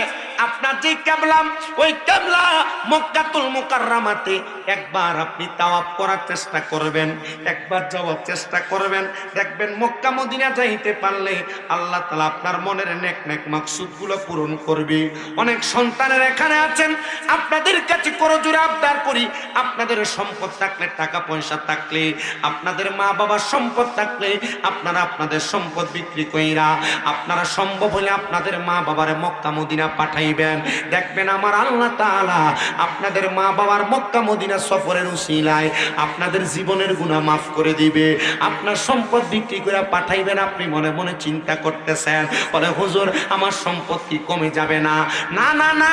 আপনার যে কিবলা, ওই কিবলা মক্কাতুল মুকাররমাতে একবার আপনি তাওয়াফ করার চেষ্টা করবেন, একবার যাওয়ার চেষ্টা করবেন, দেখবেন মক্কা মদিনা যাইতে পারলে আল্লাহ তাআলা আপনার মনের নেক নেক মাকসুদগুলো পূরণ করবে। অনেক সন্তানের এখানে আছেন, আপনাদের কাছে করজোড়ে আবদার করি, আপনাদের সম্পদ থাকলে, টাকা পয়সা থাকলে, আপনাদের মা বাবার সম্পদ থাকলে, আপনারা আপনাদের সম্পদ বিক্রি কইরা আপনারা সম্ভব হলে আপনাদের মা বাবারে মক্কা মদিনা পাঠাইবেন। দেখবেন আমার আল্লাহ তাআলা আপনাদের মা বাবার মক্কা মদিনা সফরের উসিলায় আপনাদের জীবনের গুনাহ মাফ করে দিবে। আপনার সম্পদ বিক্রি করে পাঠাইবেন, আপনি মনে মনে চিন্তা করতেছেন, বলে হুজুর আমার সম্পদ কি কমে যাবে না? না না না,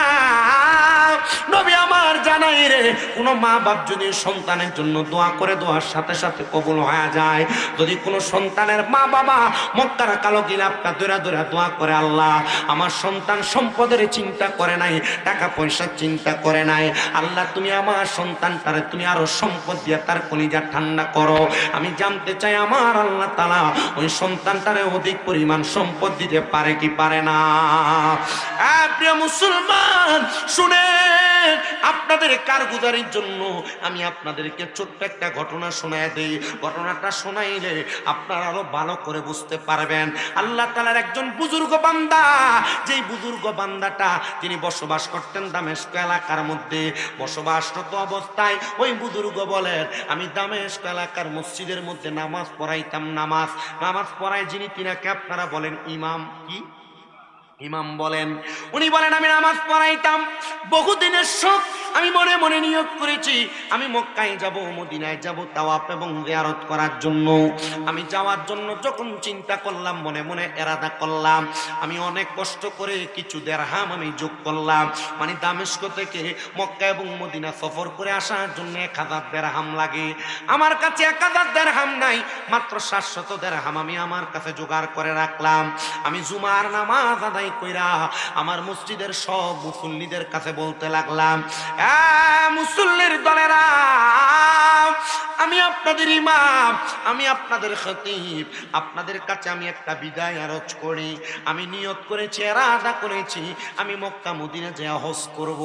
নবী আমার জানাই রে, কোনো মা বাপ যদি সন্তানের জন্য দোয়া করে, দোয়ার সাথে সাথে কবুল হয়ে যায়। যদি কোনো সন্তানের মা বাবা মক্কার কালো গিলাপটা দৌড়া দৌড়া দোয়া করে, আল্লাহ আমার সন্তান সম্পদের চিন্তা করে নাই, টাকা পয়সার চিন্তা করে নাই, আল্লাহ তুমি আমার সন্তানটারে তুমি আরো সম্পদ দিয়ে তার কলিজা ঠান্ডা করো। আমি জানতে চাই আমার আল্লাহ তাআলা ওই সন্তানটারে অধিক পরিমাণ সম্পদ দিতে পারে কি পারে না? প্রিয় মুসলমান শুনে, আপনাদের কারগুজারির জন্য আমি আপনাদেরকে ছোট্ট একটা ঘটনা শোনায় দেই। ঘটনাটা শোনাইলে আপনারা আরো ভালো করে বুঝতে পারবেন। আল্লাহ তাআলার একজন বুজুর্গ বান্দা, যেই বুজুর্গ বান্দাটা তিনি বসবাস করতেন দামেস্ক এলাকার মধ্যে, বসবাসরত অবস্থায় ওই বুজুর্গ বলেন, আমি দামেস্ক এলাকার মসজিদের মধ্যে নামাজ পড়াইতাম। নামাজ পড়াই যিনি, তিনাকে আপনারা বলেন ইমাম। কি ইমাম বলেন? উনি বলেন আমি নামাজ পড়াইতাম, বহুদিনের শখ, আমি মনে মনে নিয়োগ করেছি আমি মক্কায় যাব, মদিনায় যাব তাওয়াফ এবং জিয়ারত করার জন্য। আমি যাওয়ার জন্য যখন চিন্তা করলাম, মনে মনে এরাদা করলাম, আমি অনেক কষ্ট করে কিছু দেরহাম আমি যোগ করলাম, মানে দামেস্ক থেকে মক্কা এবং মদিনা সফর করে আসার জন্য 1000 দেরহাম লাগে। আমার কাছে 1000 দেরহাম নাই, মাত্র 700 দেরহাম আমি আমার কাছে জোগাড় করে রাখলাম। আমি জুমার নামাজ আদায় কইরা আমার মসজিদের সব মুসল্লিদের কাছে বলতে লাগলাম, মুসল্লির দলেরা, আমি আপনাদের ইমাম, আমি আপনাদের খতিব, আপনাদের কাছে আমি একটা বিদায় আরজ করি। আমি নিয়ত করেছি, ইরাদা করেছি, আমি মক্কা মদিনা যেয়ে হজ করব।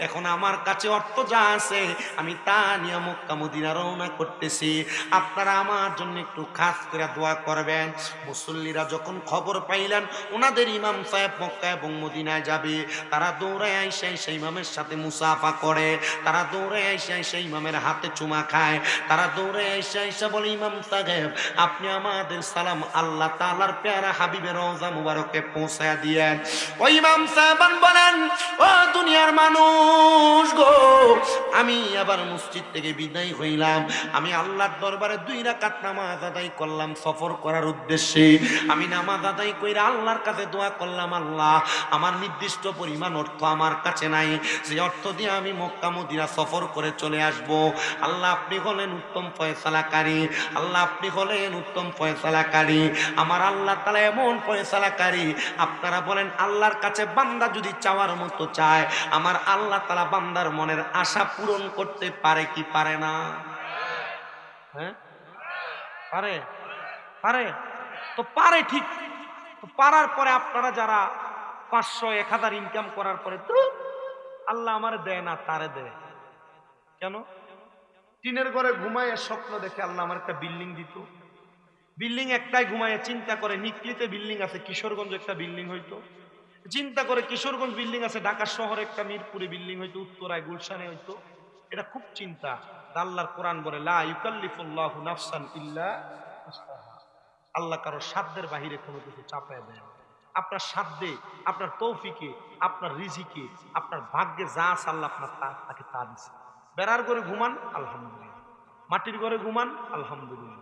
এখন আমার কাছে অর্থ যা আছে আমি তা নিয়ে মক্কা মদিনা রওনা করতেছি। আপনারা আমার জন্য একটু খাস করে দোয়া করবেন। মুসল্লিরা যখন খবর পাইলেন ওনাদের ইমাম সাহেব মক্কা এবং মদিনায় যাবে, তারা দৌড়ায় আইসা সেই ইমামের সাথে মুসাফা করে, তারা দৌড়ায় আইসা সেই ইমামের হাতে চুমা খায়, তারা দৌড়ে আইসা বলে, ইমাম সাহেব আপনি আমাদের সালাম আল্লাহ তাআলার প্যারা হাবিবের রওজা মুবারকে পৌঁছায়া দিয়েন। ওই ইমাম সাহেব বলেন, ও দুনিয়ার মানুষ গো, আমি আবার মসজিদ থেকে বিদায় হইলাম, আমি আল্লাহর দরবারে 2 রাকাত নামাজ আদায় করলাম সফর করার উদ্দেশ্যে। আমি নামাজ আদায় কইরা আল্লাহর কাছে দোয়া করলাম, আল্লাহ আমার নির্দিষ্ট পরিমাণ অর্থ আমার কাছে নাই, যে অর্থ দিয়ে আমি মক্কা মদিনা সফর করে চলে আসব। আল্লাহ আপনি হলেন উত্তম ফয়সালাকারী, আল্লাহ আপনি হলেন উত্তম ফয়সালাকারী, আমার আল্লাহ তাআলা এমন ফয়সালাকারী। আপনারা বলেন আল্লাহর কাছে বান্দা যদি চাওয়ার মতো চায়, আমার আল্লাহ তাআলা বান্দার মনের আশা পূরণ করতে পারে কি পারে না? হ্যাঁ পারে, পারে তো পারে, ঠিক। তো পারার পরে আপনারা যারা 500-1000 ইনকাম করার পরে তো আল্লাহ আমারে দেয় না, তারে দেয় কেন? টিনের ঘরে ঘুমায় স্বপ্ন দেখে আল্লাহ আমার একটা বিল্ডিং দিত, বিল্ডিং একটাই, ঘুমায় চিন্তা করে নিকলিতে বিল্ডিং আছে, কিশোরগঞ্জ একটা বিল্ডিং হইতো, চিন্তা করে কিশোরগঞ্জ বিল্ডিং আছে, ঢাকা শহরে একটা মিরপুরে বিল্ডিং হইতো, উত্তরায় গুলশানে হইতো, এটা খুব চিন্তা। আল্লাহর কোরআন বলে, লা ইউকাল্লিফুল্লাহু নাফসান ইল্লা উসআহা, আল্লাহ কারো সাধ্যের বাহিরে কোনো কিছু চাপায় দেয় না। আপনার সাধ্যে, আপনার তৌফিকে, আপনার রিজিকে, আপনার ভাগ্যে যা আছে আল্লাহ আপনার তাকে তা দিছে। বেড়ার ঘরে ঘুমান আলহামদুলিল্লাহ, মাটির ঘরে ঘুমান আলহামদুলিল্লাহ,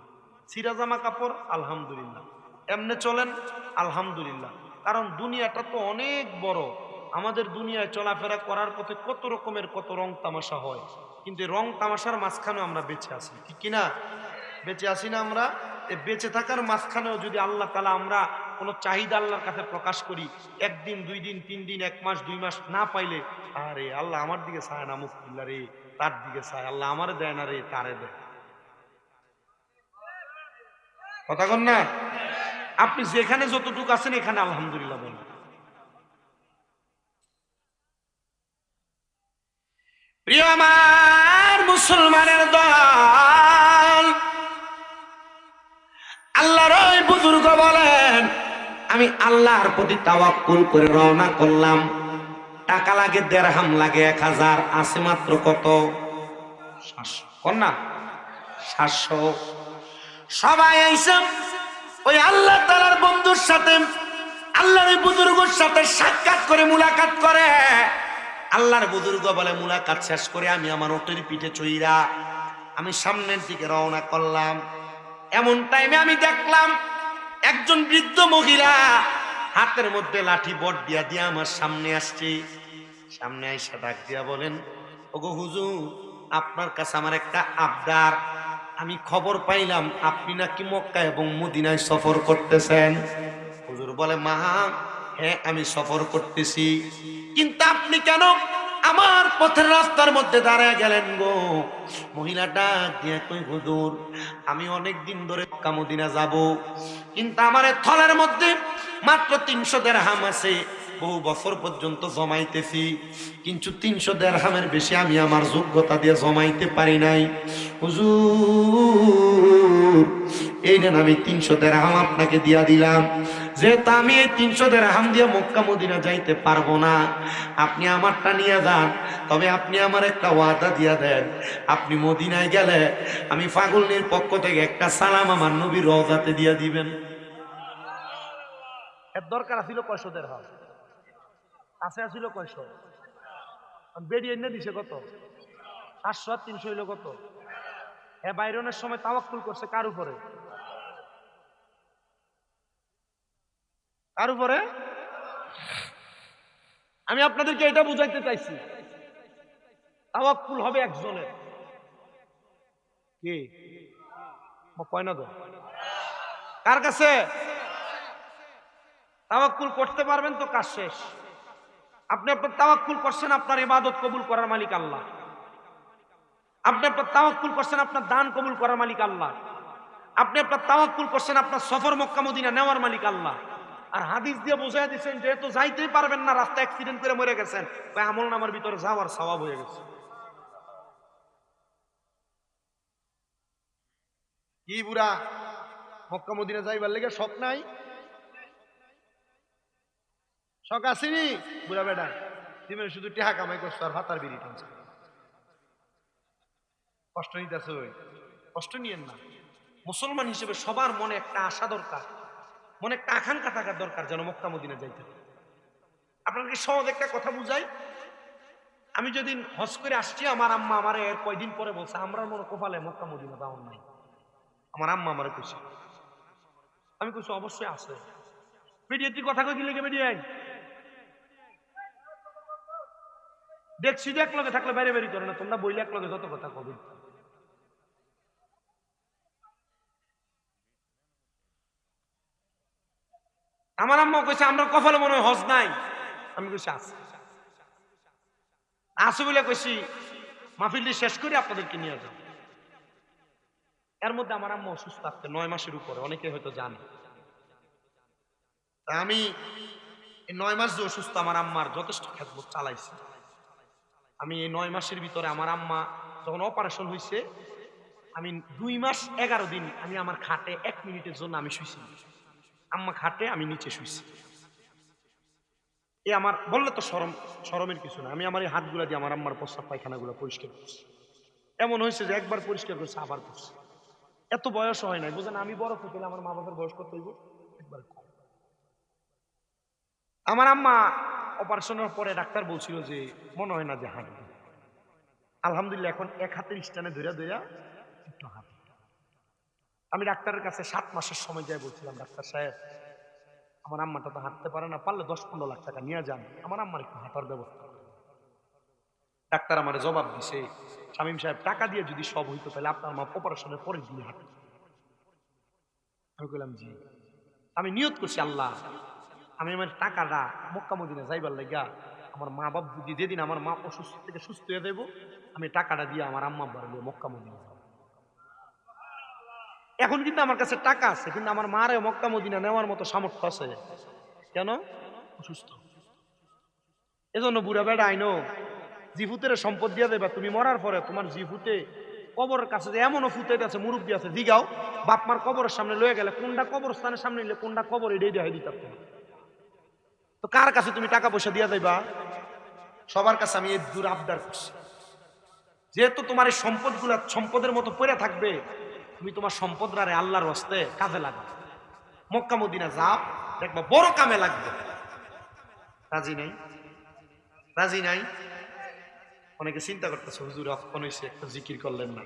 ছিঁড়া জামা কাপড় আলহামদুলিল্লাহ, এমনে চলেন আলহামদুলিল্লাহ। কারণ দুনিয়াটা তো অনেক বড়, আমাদের দুনিয়ায় চলাফেরা করার পথে কত রকমের কত রং তামাশা হয়, কিন্তু রং তামাশার মাঝখানেও আমরা বেঁচে আছি, ঠিক কিনা? বেঁচে আছি না আমরা? এই বেঁচে থাকার মাঝখানেও যদি আল্লাহ তাআলা আমরা কোনো চাহিদা আল্লাহর কাছে প্রকাশ করি, একদিন 2 দিন 3 দিন 1 মাস 2 মাস না পাইলে, আরে আল্লাহ আমার দিকে চায় না মুক্তিল্লা রে, তার দিকে চায়, আল্লাহ আমারে দেয় না রে, তারে দেয়। কথা কন না? আপনি যেখানে যতটুকু আছেন এখানে আলহামদুলিল্লাহ বলেন। প্রিয় আমার মুসলমানের দল, আল্লাহর ওই বুজুর্গ বলেন, আমি আল্লাহর প্রতি তাওয়াক্কুল করে রওনা করলাম। টাকা লাগে দেড়হাম, লাগে 1000, আছে মাত্র কত? 700। কোন না 700। সবাই এইসব ওই আল্লাহ তাআলার বন্ধুর সাথে, আল্লাহর ওই বুজুর্গের সাথে সাক্ষাৎ করে মুলাকাত করে। আল্লাহর বুজুর্গ বলে, মুলাকাত শেষ করে আমি আমার ওটের পিঠে চইরা আমি সামনের দিকে রওনা করলাম। এমন টাইমে আমি দেখলাম একজন বৃদ্ধ মহিলা হাতের মধ্যে লাঠি বট দিয়া দিয়া আমার সামনে আসছে। সামনে আইসা ডাক দিয়া বলেন, ওগো হুজুর, আপনার কাছে আমার একটা আবদার। আমি খবর পাইলাম আপনি নাকি মক্কা এবং মদিনায় সফর করতেছেন। হুজুর বলে, মা হ্যাঁ আমি সফর করতেছি, কিন্তু আপনি কেন আমার পথের রাস্তার মধ্যে দাঁড়ায় গেলেন গো? মহিলাটা দিয়ে কই, হুজুর আমি অনেক দিন ধরে মক্কা মদিনা যাব, কিন্তু আমার এই থলের মধ্যে মাত্র 300 দিরহাম আছে। বহু বছর পর্যন্ত জমাইতেছি, কিন্তু 300 দিরহামের বেশি আমি আমার যোগ্যতা দিয়ে জমাইতে পারি নাই। হুজুর এই নেন আমি 300 দিরহাম আপনাকে দিয়া দিলাম। যেহেতু আমি এই 300 দিরহাম দিয়ে মক্কা মদিনা যাইতে পারবো না, আপনি আমারটা নিয়ে যান। তবে আপনি আমার একটা ওয়াদা দিয়া দেন, আপনি মদিনায় গেলে আমি ফাগুলনির পক্ষ থেকে একটা সালাম আমার নবীর রওজাতে দিয়া দিবেন। এর দরকার ছিল 500 দিরহাম, আছে ছিল 500, বেরিয়ে এনে দিছে কত? 700 আর 300 হইল কত? হ্যাঁ, বাইরনের সময় তাওয়াক্কুল করছে কার উপরে? কার উপরে? আমি আপনাদেরকে এটা বুঝাইতে চাইছি, তাওয়াক্কুল হবে একজনের। কি কয় না তো? কার কাছে? তাওয়াক্কুল করতে পারবেন তো কাজ শেষ। আপনি আপনার তাওয়াক্কুল করছেন, আপনার ইবাদত কবুল করার মালিক আল্লাহ। আপনি আপনার তাওয়াক্কুল করছেন, আপনার দান কবুল করার মালিক আল্লাহ। আপনি আপনার তাওয়াক্কুল করছেন, আপনার সফর মক্কা মদিনা নেওয়ার মালিক আল্লাহ। আর হাদিস দিয়ে বোঝাই দিচ্ছেন যেহেতু যাইতেই পারবেন না, রাস্তা অ্যাক্সিডেন্ট করে মরে গেছেন, তাই আমল নামার ভিতরে যাওয়ার সওয়াব হয়ে গেছে। কি বুড়া মক্কা মদিনা যাইবার লেগে শখ নাই? শখ আসেনি বুড়া বেটা? তুমি শুধু টেহা কামাই করছো আর ভাতার বিড়ি টানছো। কষ্ট নিতেছ, কষ্ট নিয়েন না। মুসলমান হিসেবে সবার মনে একটা আশা দরকার, মনে একটা আকাঙ্ক্ষা থাকার দরকার, যেন মক্কা মদিনা যাইতে পারে। আপনাকে সহজ একটা কথা বুঝাই। আমি যেদিন হজ করে আসছি, আমার আম্মা আমারে কয়দিন পরে বলছে, আমরা মনে কপালে মক্কা মদিনা যাওয়ার নাই। আমার আম্মা আমারে কইছে। আমি কইছি অবশ্যই আছে। মিডিয়া তুই কথা কই দিলে মিডিয়া দেখছি যে এক লগে থাকলে বাইরে বেরি করে না, তোমরা বইলে এক লগে যত কথা কবে। আমার আম্মা কইছে আমরা কপালে মনে হয় হজ নাই। আমি কইছি আছে। আছে বলে কইছি মাহফিলটি শেষ করে আপনাদেরকে নিয়ে যাও। এর মধ্যে আমার আম্মা অসুস্থ থাকতে 9 মাসের উপরে, অনেকে হয়তো জানে। আমি এই 9 মাস যে অসুস্থ, আমার আম্মার যথেষ্ট খেদমত চালাইছি। আমি এই 9 মাসের ভিতরে আমার আম্মা যখন অপারেশন হয়েছে, আমি 2 মাস 11 দিন আমি আমার খাটে 1 মিনিটের জন্য আমি শুইছি। আম্মা খাটে, আমি নিচে শুইছি। এ আমার বললে তো শরমের কিছু না। আমি আমার এই হাতগুলা দিয়ে আমার আম্মার প্রস্রাব পায়খানাগুলো পরিষ্কার করছি। এমন হয়েছে যে একবার পরিষ্কার করছে আবার করছে। এত বয়স হয় নাই, বুঝেন? আমি বড় থেকে আমার মা বাবার বয়স কত হইব? একবার কম। আমার আম্মা অপারেশনের পরে ডাক্তার বলছিল যে মনে হয় না যে হাঁটবে। আলহামদুলিল্লাহ এখন এক হাতের স্টানে ধরে ধরে একটু হাঁটে। আমি ডাক্তারের কাছে 7 মাসের সময় যাই বলছিলাম, ডাক্তার সাহেব আমার আম্মাটা তো হাঁটতে পারে না, পারলে 10-15 লাখ টাকা নিয়ে যান, আমার আম্মার একটু হাঁটার ব্যবস্থা করেন। ডাক্তার আমার জবাব দিছে, শামীম সাহেব টাকা দিয়ে যদি সব হইতো তাহলে আপনার মা অপারেশনের পরে দিনে হাঁটে। আমি বললাম জি। আমি নিয়ত করছি আল্লাহ আমি আমার টাকাটা মক্কা মদিনা যাইবার লাগা আমার মা বাপ যদি যেদিন আমার মা অসুস্থ থেকে সুস্থ হয়ে দেবো আমি টাকাটা দিয়ে আমার আম্মা বাড়বে মক্কা মদিনা যাবো। এখন কিন্তু আমার কাছে টাকা আছে, কিন্তু আমার মারে মক্কা মদিনা নেওয়ার মতো সামর্থ্য আছে। কেন? অসুস্থ। এজন্য বুড়া বেড়া আইনো জিফুতের সম্পদ দিয়ে দেবা, তুমি মরার পরে তোমার জিফুতে কবরের কাছে যে এমনও ফুতেট আছে মুরব্বী আছে, দিগাও বাপমার কবরের সামনে লয়ে গেলে কোনটা কবরস্থানের সামনে নিলে কোনটা কবর এটাই দেখাই দিতে। তো কার কাছে তুমি টাকা পয়সা দিয়ে দেবা? সবার কাছে আমি এই দূর আবদার করছি, যেহেতু তোমার এই সম্পদগুলা সম্পদের মতো পড়ে থাকবে, তুমি তোমার সম্পদরারে আল্লাহর হস্তে কাজে লাগবে, মক্কা মদিনা যাও, দেখবা বড় কামে লাগবে। রাজি নাই? রাজি নাই? অনেকে চিন্তা করতেছে হুজুর অক্ষণ হয়েছে একটা জিকির করলেন না।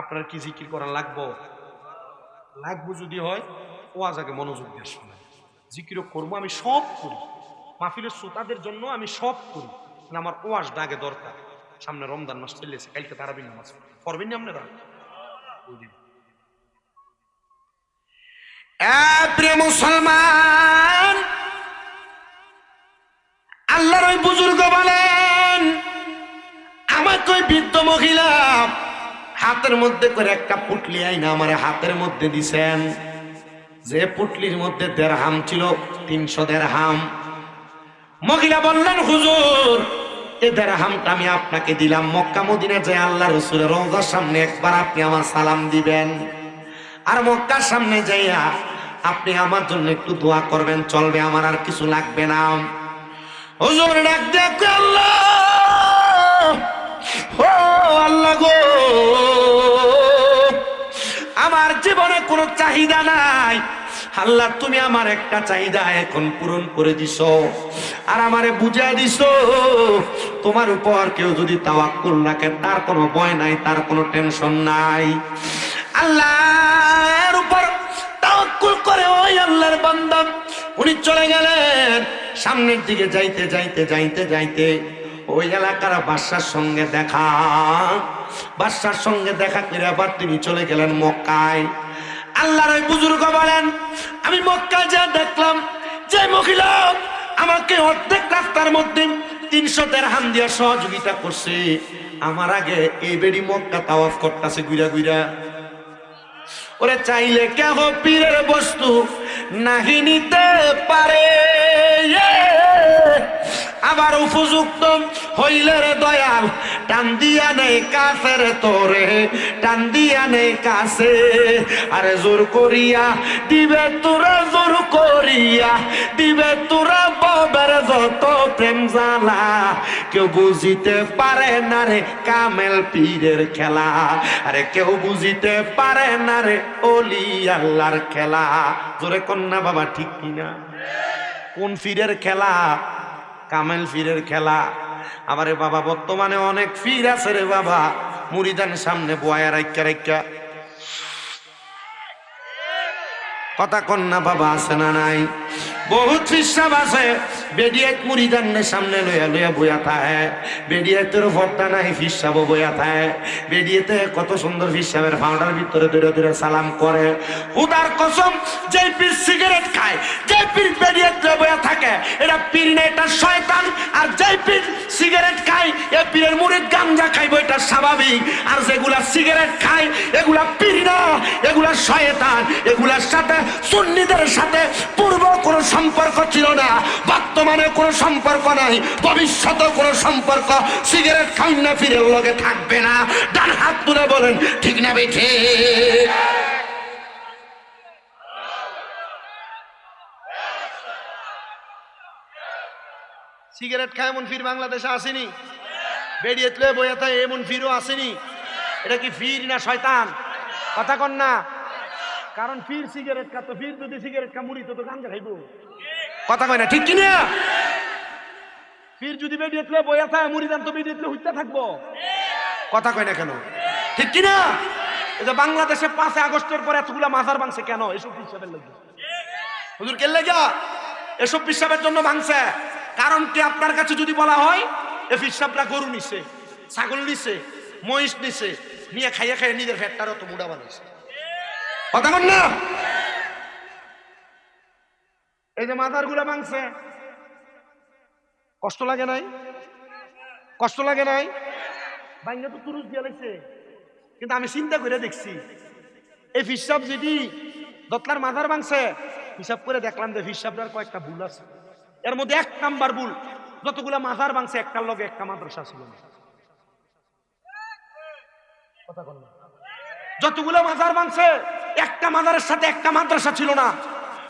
আপনার কি জিকির করা লাগবো? লাগবো যদি হয় ওয়াজ আগে মনোযোগ দিয়ে শোনা। জিকিরও করবো, আমি সব করি, মাহফিলের শ্রোতাদের জন্য আমি সব করি, আমার ওয়াজটা আগে দরকার। সামনে রমজান মাস চলেছে, কালকে তারাবি নামাজ পড়বেন না আপনারা? প্রিয় মুসলমান, আল্লাহর ওই বুজুর্গ বলেন, আমাকে ওই বৃদ্ধ মহিলা হাতের মধ্যে করে একটা পুটলি আইনা আমার হাতের মধ্যে দিছেন, যে পুটলির মধ্যে দেড়হাম ছিল, 300 দেড়হাম। মহিলা বললেন হুজুর এই দেড়হামটা আমি আপনাকে দিলাম, মক্কা মদিনা যে আল্লাহ রাসূলের রওজার সামনে একবার আপনি আমার সালাম দিবেন, আর মক্কার সামনে যাইয়া আপনি আমার জন্য একটু দোয়া করবেন, চলবে, আমার আর কিছু লাগবে না। হুজুর ডাক দেখো, আল্লাহ ও আল্লাহ গো, আমার জীবনে কোনো চাহিদা নাই, আল্লাহ তুমি আমার একটা চাহিদা এখন পূরণ করে দিছো, আর আমারে বুঝাই দিছো তোমার উপর কেউ যদি তাওয়াক্কুল রাখে তার কোনো ভয় নাই, তার কোনো টেনশন নাই। আল্লাহর উপর তাওয়াক্কুল করে ওই আল্লাহর বান্দা উনি চলে গেলেন। সামনের দিকে যাইতে যাইতে যাইতে যাইতে ওই এলাকার বাদশার সঙ্গে দেখা, বাদশার সঙ্গে দেখা করে আবার তিনি চলে গেলেন মক্কায়। আল্লাহর ওই বুজুর্গ বলেন, আমি মক্কায় যা দেখলাম যে মহিলা আমাকে অর্ধেক রাস্তার মধ্যে 300 দিরহাম দিয়ে সহযোগিতা করছে, আমার আগে এই বেড়ি মক্কা তাওয়াফ করতেছে গুইরা গুইরা। ওরে চাইলে কেহ পীরের বস্তু নাহি নিতে পারে, আবার উপযুক্ত হইলে রে দয়াল টান দিয়া নেই কাছের তোরে, টান দিয়া নেই কাছে, আরে জোর করিয়া দিবে তোরা, জোর করিয়া দিবে তোরা ববের যত প্রেম জ্বালা, কেউ বুঝিতে পারে না রে কামেল পীরের খেলা, আরে কেউ বুঝিতে পারে না রে ওলি আল্লাহর খেলা। জোরে কন্যা বাবা ঠিক কিনা? কোন পীরের খেলা? কামেল পীরের খেলা। আমারে বাবা বর্তমানে অনেক পীর আছে রে বাবা, মুরিদান সামনে বয়া রাইকা রাইকা, কথা কন্যা বাবা আছে না নাই? বহুত ফিসাব আছে বেডিয়েত মুরিদানের সামনে লইয়া লইয়া বইয়া থাকে, বেডিয়েতের পর্দা নাই, ফিসাবও বইয়া থাকে, বেডিয়েতে কত সুন্দর ফিসাবের ফাউন্ডার ভিতরে ধরে ধরে সালাম করে। উদার কসম, যে পীর সিগারেট খায়, যে পীর বেডিয়েতে বইয়া থাকে, এটা পীর না, এটা শয়তান। আর যে পীর সিগারেট খায়, এ পীরের মুরিদ গাঞ্জা খাইব, এটা স্বাভাবিক। আর যেগুলা সিগারেট খায় এগুলা পীর না, এগুলা শয়তান। এগুলার সাথে সুন্নিদের সাথে পূর্ব কোনো সম্পর্ক ছিল না, বর্তমানে কোনো সম্পর্ক নাই, ভবিষ্যতে কোনো সম্পর্ক সিগারেট খাই না পীরের লগে থাকবে না। ডান হাত তুলে বলেন ঠিক না বেঠে? সিগারেট খায় এমন ফির বাংলাদেশে আসেনি, বেরিয়ে তুলে বইয়া থাকে এমন ফিরও আসেনি। এটা কি ফির না শয়তান? কথা কন না। কারণ ফির সিগারেট খাতো, ফির যদি সিগারেট খা মুড়ি তো গাঞ্জা খাইব, কথা কয় না ঠিক কিনা? ফির যদি বেরিয়ে তুলে বইয়া থাকে মুড়িদান তো বেরিয়ে তুলে হইতে থাকবো, কথা কয় না কেন? ঠিক কিনা? এই যে বাংলাদেশে 5 আগস্টের পর এতগুলা মাজার ভাঙছে কেন? এসব হিসাবের লাগে হুজুর কে লেগা এসব পিসাবের জন্য ভাঙছে। কারণ কি আপনার কাছে যদি বলা হয় এ পিসাবরা গরু নিছে, ছাগল নিছে, মহিষ নিছে, নিয়ে খাইয়ে খাইয়ে নিজের ফ্যাটটারও তো মুড়া বানাইছে, কথা বল না? এই যে মাথার গুলা ভাঙছে, কষ্ট লাগে নাই? কষ্ট লাগে নাই? ভাঙলে তো তুরুস দিয়ে লাগছে। কিন্তু আমি চিন্তা করে দেখছি এই পিসাব যদি দতলার মাথার ভাঙছে, হিসাব করে দেখলাম যে পিসাবটার কয়েকটা ভুল আছে। এর মধ্যে 1 নাম্বার ভুল, যতগুলা মাথার ভাঙছে একটার লগে একটা মাদ্রাসা ছিল না, কথা বল না? যতগুলা মাজার ভাঙছে একটা মাজারের সাথে একটা মাদ্রাসা ছিল না।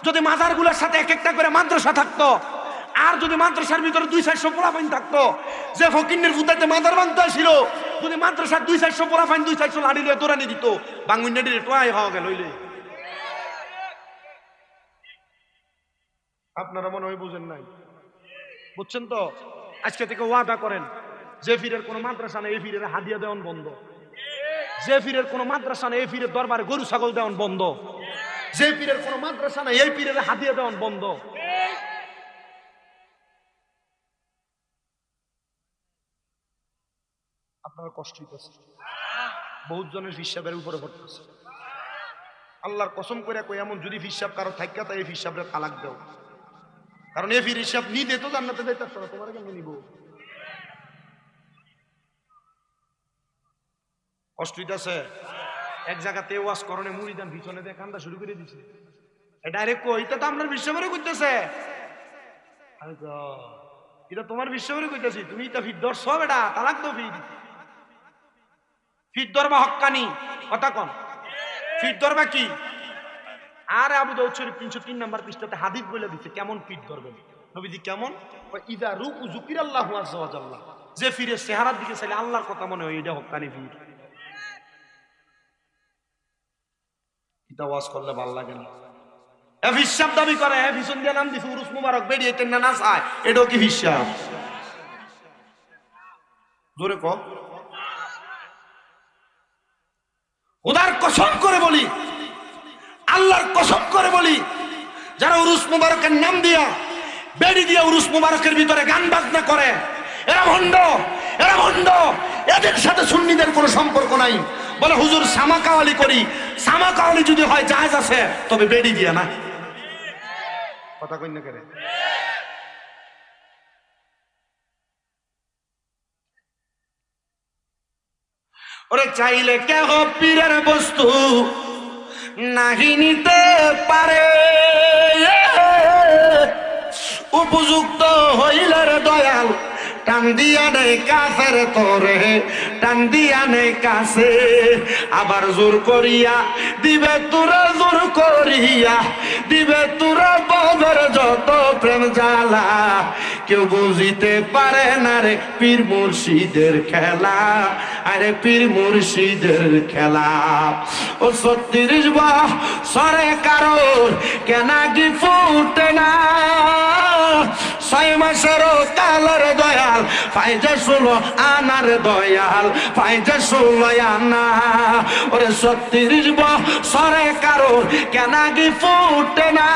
যদি মাজারগুলোর সাথে এক একটা করে মাদ্রাসা থাকতো, আর যদি মাদ্রাসার ভিতরে 200-400 পোলাপাইন থাকতো, যে ফকিন্নের ফুটাইতে মাজার ভাঙতে ছিল, যদি মাদ্রাসার 200-400 পোলাপাইন 200-400 লাড়ি দিয়ে তোরানি দিত, বাঙ্গুইনা দিয়ে টোয়াই হওয়া গেল। হইলে আপনারা মনে হয় বুঝেন নাই, বুঝছেন তো? আজকে থেকে ওয়াদা করেন যে ফিরের কোনো মাদ্রাসা নেই, এই ফিরের হাদিয়া দেওয়ান বন্ধ। যে পীরের কোন মাদ্রাসা নেই, এই পীরের দরবারে গরু ছাগল দেওয়ান বন্ধ। যে পীরের কোন মাদ্রাসা নেই, এই পীরের হাদিয়া দেওয়ান বন্ধ। আপনারা কষ্ট হইতেছে, বহুত জনের হিসাবের উপরে পড়তেছে। আল্লাহর কসম করে কই, এমন যদি হিসাব কারো থাকা তাই এই হিসাবের তালাক দাও। কারণ এই ফির হিসাব নিতে তো জান্নাতে যাইতেছ না, তোমার কেন নিব? কষ্ট হইতেছে। এক জায়গাতে ওয়াজ করণে মুড়িদান পিছনে দিয়ে কান্দা শুরু করে দিছে। ডাইরেক্ট কই, এটা তো আপনার বিশ্বভরে কইতেছে। আমি তো এটা তোমার বিশ্বভরে কইতেছি, তুমি এটা ফিট ধরছ বেটা, তালাক তো ফিট ধরবা হক্কানি, কথা কন। ফিট ধরবা কি? আর আবু দাউদ শরীফ 303 নাম্বার পৃষ্ঠাতে হাদিস বলে দিচ্ছে কেমন ফিট ধরবেন। নবীজি কেমন? ইদা রুকু যুকিরাল্লাহু আযজা ওয়া জাল্লা, যে ফিরে চেহারার দিকে চাইলে আল্লাহর কথা মনে হয়, এটা হক্কানি ফিট। এটা ওয়াজ করলে ভালো লাগে না। হিসাব দাবি করে, ভীষণ দিয়ে নাম দিছে উরুস মুবারক, বেরিয়ে না চায়, এটাও কি হিসাব? জোরে ক। খোদার কসম করে বলি, আল্লাহর কসম করে বলি, যারা উরুস মুবারকের নাম দিয়া বেড়ি দিয়া উরুস মুবারকের ভিতরে গান বাজনা করে, এরা ভণ্ড, এরা ভণ্ড। এদের সাথে সুন্নিদের কোনো সম্পর্ক নাই। বলে হুজুর সামা কাওয়ালি করি, সামা কাওয়ালি যদি হয় জায়েজ আছে, তবে বেড়ি দিয়া না, কথা কই না করে। ওরে চাইলে কেহ পীরের বস্তু নাহি নিতে পারে, উপযুক্ত হইলে রে দয়াল টান দিয়া নেই কাছের তোরে, টান দিয়া নেই কাছে, আবার জোর করিয়া দিবে তোরা, জোর করিয়া দিবে তোরা বদর যত প্রেম জ্বালা। কেউ বুঝিতে পারে না রে পীর মুর্শিদের খেলা, আরে পীর মুর্শিদের খেলা। ও 36 বছরে কারোর কেনা কি ফুটে না, 6 মাসেরও কালের দয়াল পাইজে 16 আনার দয়াল, পাইজে 16 আনা। ওরে 36 বছরে কারোর কেনা কি ফুটে না,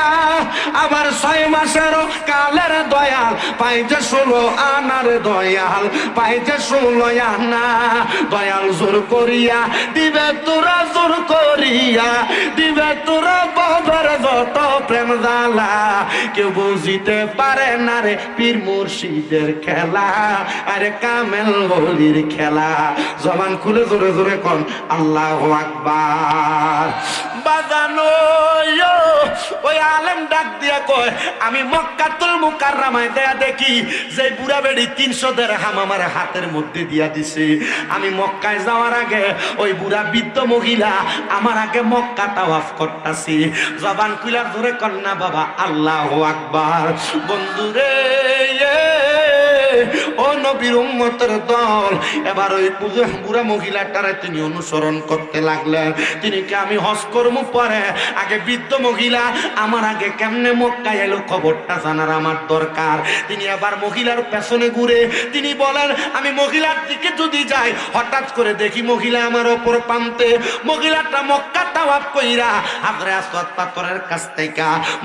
আবার 6 মাসেরও কালের দয়াল পাইজে 16 আনার দয়াল, পাইজে 16 আনা। দয়াল জোর করিয়া দিবে তোরা, জোর করিয়া দিবে তোরা বদর যত প্রেম জ্বালা। কেউ বুঝিতে পারে না রে পীর মুর্শিদের খেলা, আরে কামেল ওলির খেলা। জবান খুলে জোরে জোরে কোন আল্লাহু আকবার। বাজানো ওই আলেম ডাক দিয়া কয়, আমি মক্কাতুল মুকাররমায় দেয়া দেখি যে বুড়া বেড়ি 300 দিরহাম আমার হাতের মধ্যে দিয়া দিছে। আমি মক্কায় যাওয়ার আগে ওই বুড়া বৃদ্ধ মহিলা আমার আগে মক্কা তাওয়াফ করতাছি। জবান খুলে জোরে কোন না বাবা আল্লাহু আকবার। বন্ধুরে ও নবীর উম্মতের দল, এবার ওই বুড়া মহিলাটারে তিনি অনুসরণ করতে লাগলেন। তিনি কি আমি হজ করবো পরে, আগে বৃদ্ধ মহিলা আমার আগে কেমনে মক্কায় এলো খবরটা জানার আমার দরকার। তিনি আবার মহিলার পেছনে ঘুরে তিনি বলেন, আমি মহিলার দিকে যদি যাই, হঠাৎ করে দেখি মহিলা আমার ওপর পান্তে। মহিলাটা মক্কা তাওয়াফ কইরা হাজরে আসওয়াদ পাথরের কাছ থেকে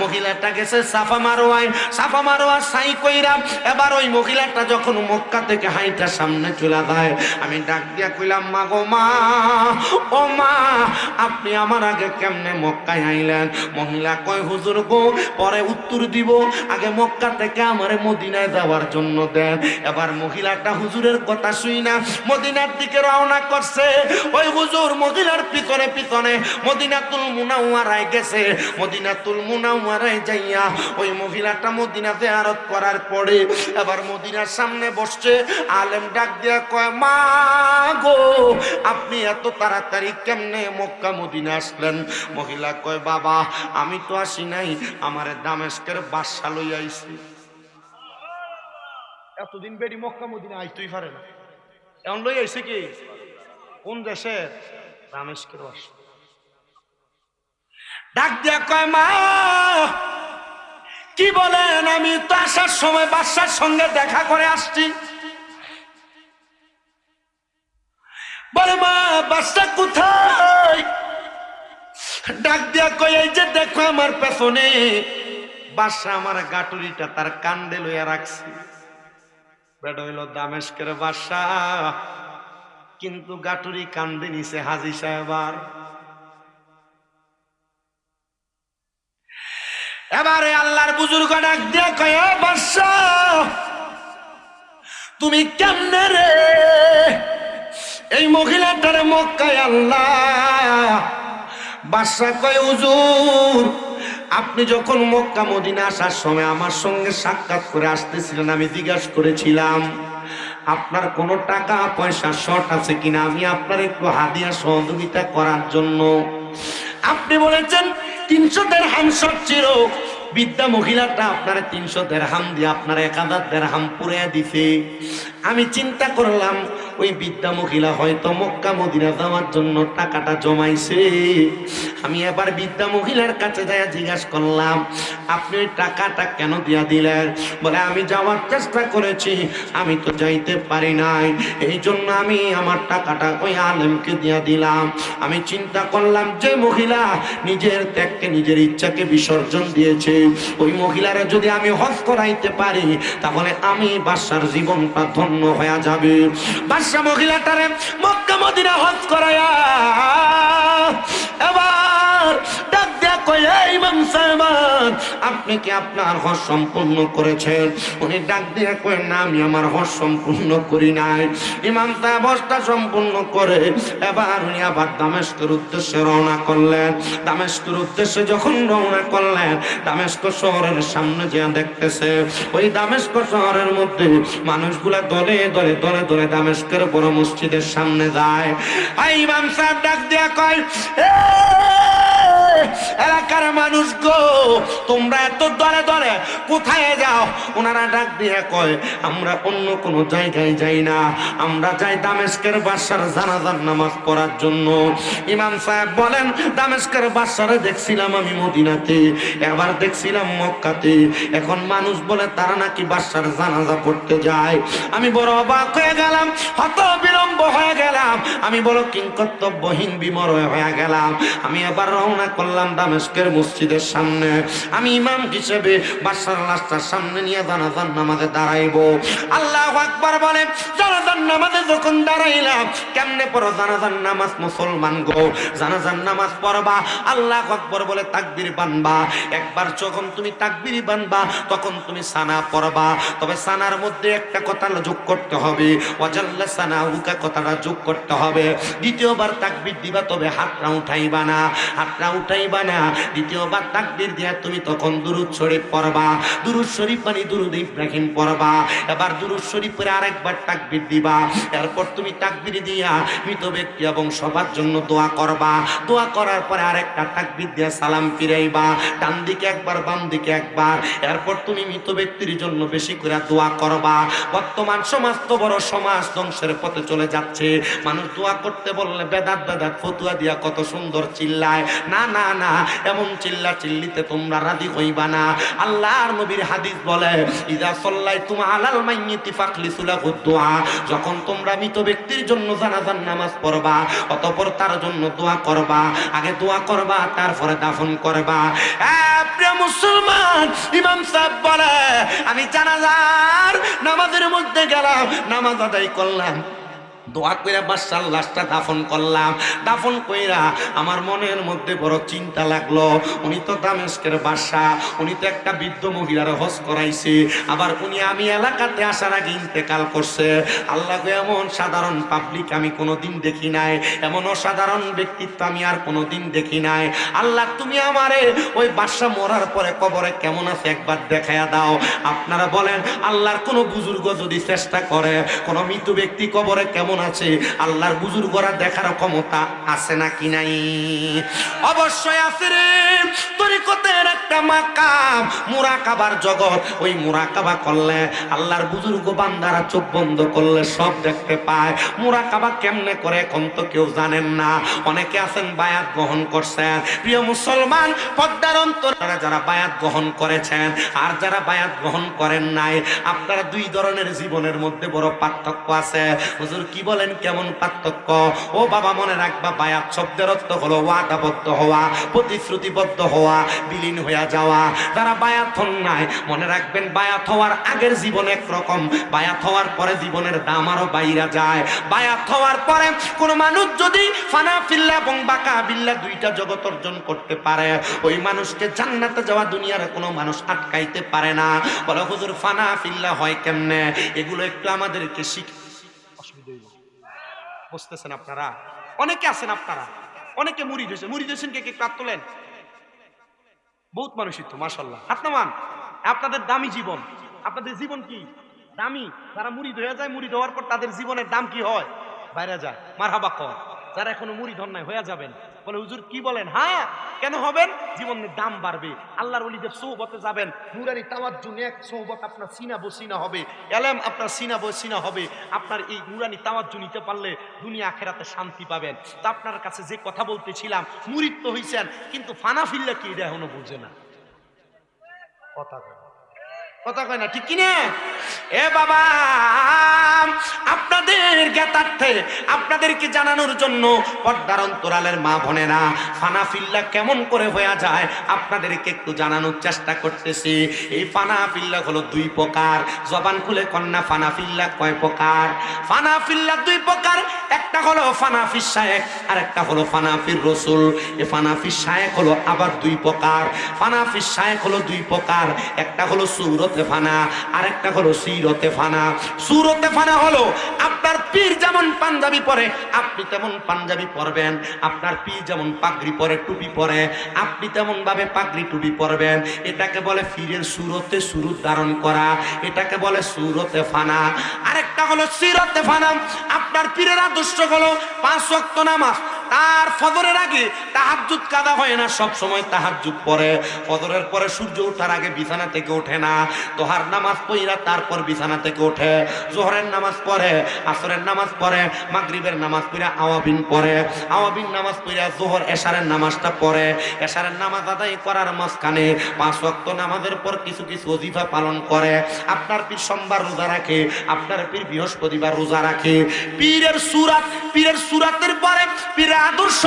মহিলাটা গেছে সাফা মারওয়ায়, সাফা মারওয়া সাই কইরা। এবার ওই মহিলাটা যখন মক্কা থেকে হাইটা সামনে চলে যায়, আমি ডাক দিয়া কইলাম, মা গো মা, ও মা, আপনি আমার আগে কেমনে মক্কায় আইলেন? মহিলা কয়, হুজুর গো, পরে উত্তর দিব, আগে মক্কা থেকে আমারে মদিনায় যাওয়ার জন্য দেন। এবার মহিলাটা হুজুরের কথা শুই না মদিনার দিকে রওনা করছে। ওই হুজুর মহিলার পিছনে পিছনে মদিনাতুল মুনাওয়ারায় গেছে। মদিনাতুল মুনাওয়ারায় যাইয়া ওই মহিলাটা মদিনা জিয়ারত করার পরে এবার মদিনার সামনে বসছে। আলেম ডাক দিয়া কয়, মা গো, আপনি এত তাড়াতাড়ি কেমনে মক্কা মদিনা আসলেন? মহিলা কয়, বাবা, আমি তো আসি নাই, আমারে দামেস্কের বাদশা লই আইছি। এতদিন বেড়ি মক্কা মদিনা আইতেই পারে না, এমন লই আইছে কি? কোন দেশের? দামেস্কের বাদশা। ডাক দিয়া কয়, মা কি বলেন? আমি তো আসার সময় বাদশার সঙ্গে দেখা করে আসছি। বলে, মা বাদশা কোথায়? ডাক দিয়া কয়, এই যে দেখো আমার পেছনে বাদশা আমার গাটুরিটা তার কান্দে লইয়া রাখছি। বেটা হইল দামেস্কের বাদশা, কিন্তু গাটুরি কান্দে নিছে হাজী সাহেব। এবারে আল্লাহর বুজুর্গ ডাক দিয়া কয়, বাদশা তুমি কেমনে রে এই মহিলাটারে মক্কায় আল্লাহ? বাদশা কয়, হুজুর, আপনি যখন মক্কা মদিনা আসার সময় আমার সঙ্গে সাক্ষাৎ করে আসতেছিলেন, আমি জিজ্ঞাসা করেছিলাম আপনার কোনো টাকা পয়সা শর্ট আছে কিনা, আমি আপনার একটু হাদিয়া সহযোগিতা করার জন্য। আপনি বলেছেন 300 দিরহাম শর্ট ছিল। বৃদ্ধা মহিলাটা আপনার 300 দিরহাম দিয়ে আপনার 1000 দিরহাম পুড়িয়ে দিছে। আমি চিন্তা করলাম ওই বৃদ্ধা মহিলা হয়তো মক্কা মদিনা যাওয়ার জন্য টাকাটা জমাইছে। আমি এবার বৃদ্ধা মহিলার কাছে যাইয়া জিজ্ঞাসা করলাম, আপনি ওই টাকাটা কেন দিয়া দিলেন? বলে, আমি যাওয়ার চেষ্টা করেছি, আমি তো যাইতে পারি নাই, এই জন্য আমি আমার টাকাটা ওই আলেমকে দিয়া দিলাম। আমি চিন্তা করলাম যে মহিলা নিজের ত্যাগকে নিজের ইচ্ছাকে বিসর্জন দিয়েছে, ওই মহিলারা যদি আমি হজ করাইতে পারি তাহলে আমি বাদশার জীবনটা ধন্য হয়ে যাবে। বাদশা মহিলাটারে মক্কা মদিনা হজ করায়া এবার ডাক দিয়া কয়, ইমাম সাহেব, আপনি কি আপনার হজ সম্পূর্ণ করেছেন? উনি ডাক দিয়া কয়, না, আমি আমার হজ সম্পূর্ণ করি নাই। ইমাম সাহেব হজটা সম্পূর্ণ করে এবার উনি আবার দামেস্কের উদ্দেশ্যে রওনা করলেন। দামেস্কের উদ্দেশ্যে যখন রওনা করলেন, দামেস্ক শহরের সামনে যে দেখতেছে ওই দামেস্ক শহরের মধ্যে মানুষগুলা দলে দলে দলে দলে দামেস্কের বড় মসজিদের সামনে যায়। ইমাম সাহেব ডাক দিয়া কয়, এলাকার মানুষ গো, তোমরা এত দলে দলে কোথায় যাও? ওনারা ডাক দিয়ে কয়, আমরা অন্য কোনো জায়গায় যাই না, আমরা যাই দামেস্কের বাদশার জানাজার নামাজ পড়ার জন্য। ইমাম সাহেব বলেন, দামেস্কের বাদশারে দেখছিলাম আমি মদিনাতে, এবার দেখছিলাম মক্কাতে, এখন মানুষ বলে তারা নাকি বাদশার জানাজা পড়তে যায়। আমি বড় অবাক হয়ে গেলাম, হত বিলম্ব হয়ে গেলাম, আমি বড় কিংকর্তব্যহীন বিমর হয়ে গেলাম। আমি এবার রওনা করলাম দামেস্কের মসজিদের সামনে। আমি ইমাম হিসেবে বাদশার লাশটার সামনে নিয়ে জানাজার নামাজে দাঁড়াইবো। আল্লাহু আকবার বলে, জানাজার নামাজে যখন দাঁড়াইলাম, কেমনে পড়ো জানাজার নামাজ মুসলমান গো? জানাজার নামাজ পড়বা, আল্লাহু আকবার বলে তাকবীর বানবা। একবার যখন তুমি তাকবীর বানবা তখন তুমি সানা পড়বা, তবে সানার মধ্যে একটা কথা যোগ করতে হবে, ওয়াজাল্লা সানাহুকা কথাটা যোগ করতে হবে। হবে। দ্বিতীয়বার তাকবীর দিবা, তবে হাতটা উঠাইবা না, হাতটা উঠাইবা না। দ্বিতীয়বার তাকবীর দিয়া তুমি তখন দুরূদ শরীফ পড়বা, দুরূদ শরীফ মানে দুরূদ ইব্রাহিম পড়বা। এবার দুরূদ শরীফ পড়ে আরেকবার তাকবীর দিবা। এরপর তুমি তাকবীর দিয়া মৃত ব্যক্তি এবং সবার জন্য দোয়া করবা। দোয়া করার পরে আরেকটা তাকবীর দিয়া সালাম ফিরাইবা, ডান দিকে একবার বাম দিকে একবার। এরপর তুমি মৃত ব্যক্তির জন্য বেশি করে দোয়া করবা। বর্তমান সমাজ তো বড় সমাজ ধ্বংসের পথে চলে যাচ্ছে। মানুষ দোয়া করতে বললে বেদাত বেদাত ফতুয়া দিয়া কত সুন্দর চিল্লায়। না না না, এমন চিল্লা চিল্লিতে তোমরা রাজি হইবা না। আল্লাহর নবীর হাদিস বলে, ইযা সাল্লাইতুম আলাল মাইয়িতি ফাখলিসু লাহু দুআ, যখন তোমরা মৃত ব্যক্তির জন্য জানাজার নামাজ পড়বা, অতঃপর তার জন্য দোয়া করবা। আগে দোয়া করবা, তারপরে দাফন করবা। প্রিয় মুসলমান, ইমাম সাহেব বলে, আমি জানাজার নামাজের মধ্যে গেলাম, নামাজ আদায় করলাম, দোয়া কইরা বাদশার লাশটা দাফন করলাম। দাফন কইরা আমার মনের মধ্যে বড় চিন্তা লাগলো। উনি তো দামেস্কের বাদশা, উনি তো একটা বৃদ্ধ মহিলার হজ করাইছে, আবার উনি আমি এলাকাতে আসার আগে ইন্তেকাল করছে। আল্লাহ গো, এমন সাধারণ পাবলিক আমি কোনোদিন দেখি নাই, এমন অসাধারণ ব্যক্তিত্ব আমি আর কোনোদিন দেখি নাই। আল্লাহ, তুমি আমারে ওই বাদশা মরার পরে কবরে কেমন আছে একবার দেখায়া দাও। আপনারা বলেন, আল্লাহর কোনো বুজুর্গ যদি চেষ্টা করে কোন মৃত ব্যক্তি কবরে কেমন আছে, আল্লাহর বুজুর্গরা দেখার ক্ষমতা আছে নাকি নাই? অবশ্যই আছে রে। তরিকতের একটা মাকাম মুরাকাবার জগৎ, ওই মুরাকাবা করলে আল্লাহর বুজুর্গ বান্দারা চোখ বন্ধ করলে সব দেখতে পায়। মুরাকাবা কেমনে করে এখন তো কেউ জানেন না। অনেকে আছেন বায়াত গ্রহণ করছেন। প্রিয় মুসলমান, পর্দার অন্তরে যারা বায়াত গ্রহণ করেছেন আর যারা বায়াত গ্রহণ করেন নাই, আপনারা দুই ধরনের জীবনের মধ্যে বড় পার্থক্য আছে। হুজুর কি বলেন, কেমন পার্থক্য? ও বাবা, মনে রাখবা, বায়াত শব্দের অর্থ হলো ওয়াদাবদ্ধ হওয়া, প্রতিশ্রুতিবদ্ধ হওয়া, বিলীন হয়ে যাওয়া। যারা বায়াত হন নাই, মনে রাখবেন, বায়াত হওয়ার আগের জীবন একরকম, বায়াত হওয়ার পরে জীবনের দাম আরো বাইরা যায়। বায়াত হওয়ার পরে কোন মানুষ যদি ফানা ফিল্লা এবং বাকা বিল্লা দুইটা জগৎ অর্জন করতে পারে, ওই মানুষকে জান্নাতে যাওয়া দুনিয়ার কোনো মানুষ আটকাইতে পারে না। বলে, হুজুর ফানা ফিল্লা হয় কেমনে? এগুলো একটু আমাদেরকে বুঝতেছেন আপনারা? অনেকে আছেন, আপনারা অনেকে মুরিদ হয়েছে। মুরিদ হয়েছেন কে? একটু হাত তোলেন। বহুত মানুষই তো, মাশাআল্লাহ, হাত নামান। আপনাদের দামি জীবন, আপনাদের জীবন কি দামি। যারা মুরিদ হয়ে যায়, মুরিদ হওয়ার পর তাদের জীবনের দাম কি হয়? বাইরে যায়। মারহাবা কর। যারা এখনো মুরিদ হন নাই, হয়ে যাবেন। বলে, হুজুর কি বলেন? হ্যাঁ, কেন হবেন? জীবনের দাম বাড়বে। আল্লাহর ওলিদের সোহবতে যাবেন, নুরানি তাওয়াজ্জুহ এক সোহবত আপনার সিনা বসিনা হবে, এলেম আপনার সিনা বসিনা হবে। আপনার এই নুরানি তাওয়াজ্জুহ নিতে পারলে দুনিয়া আখিরাতে শান্তি পাবেন। তো আপনার কাছে যে কথা বলতেছিলাম, মুরিদ তো হইছেন, কিন্তু ফানা ফিল্লা কি এটা এখনো বুঝে না। কথা কয় না, ঠিক কিনা? এ বাবা, আপনাদের জ্ঞাতার্থে আপনাদেরকে জানানোর জন্য পর্দার অন্তরালের মা বোনেরা, ফানা ফিল্লা কেমন করে হয়ে যায় আপনাদেরকে একটু জানানোর চেষ্টা করতেছি। এই ফানা ফিল্লা হলো দুই প্রকার। জবান খুলে কন্যা, ফানা ফিল্লা কয় প্রকার? ফানা ফিল্লা দুই প্রকার। একটা হলো ফানাফিস শায়েখ, আর একটা হলো ফানাফির রসুল। এই ফানাফিস শায়েখ হলো আবার দুই প্রকার। ফানাফিস শায়েখ হলো দুই প্রকার। একটা হলো সুরতে ফানা, আর একটা হলো সিরতে ফানা। সুরতে ফানা হলো আপনার পীর যেমন পাঞ্জাবি পরে আপনি তেমন পাঞ্জাবি পরবেন, আপনার পীর যেমন পাগড়ি পরে, টুপি পরে, আপনি তেমন ভাবে পাগড়ি টুপি পরবেন। এটাকে বলে পীরের সুরতে সুরত ধারণ করা, এটাকে বলে সুরতে ফানা। আরেকটা হলো সিরতে ফানা। আপনার পীরের আদর্শ হলো 5 ওয়াক্ত নামাজ, তার ফজরের আগে তাহাজ্জুদ কাদা হয় না, সব সময় তাহাজ্জুদ পড়ে। ফজরের পরে সূর্য ওঠার আগে বিছানা থেকে ওঠে না, তোহার নামাজ পড়া তারপর বিছানা থেকে ওঠে। জোহরের নামাজ পড়ে, আসরের নামাজ পড়ে, মাগরিবের নামাজ পড়া আওয়াবিন পড়ে, আওয়াবিন নামাজ পড়া জোহর এশারের নামাজটা পড়ে। এশারের নামাজ আদায় করার মাঝখানে 5 ওয়াক্ত নামাজের পর কিছু কিছু ওজিফা পালন করে। আপনার পীর সোমবার রোজা রাখে, আপনার পীর বৃহস্পতিবার রোজা রাখে। পীরের সুরাতের পরে পীরের আদর্শ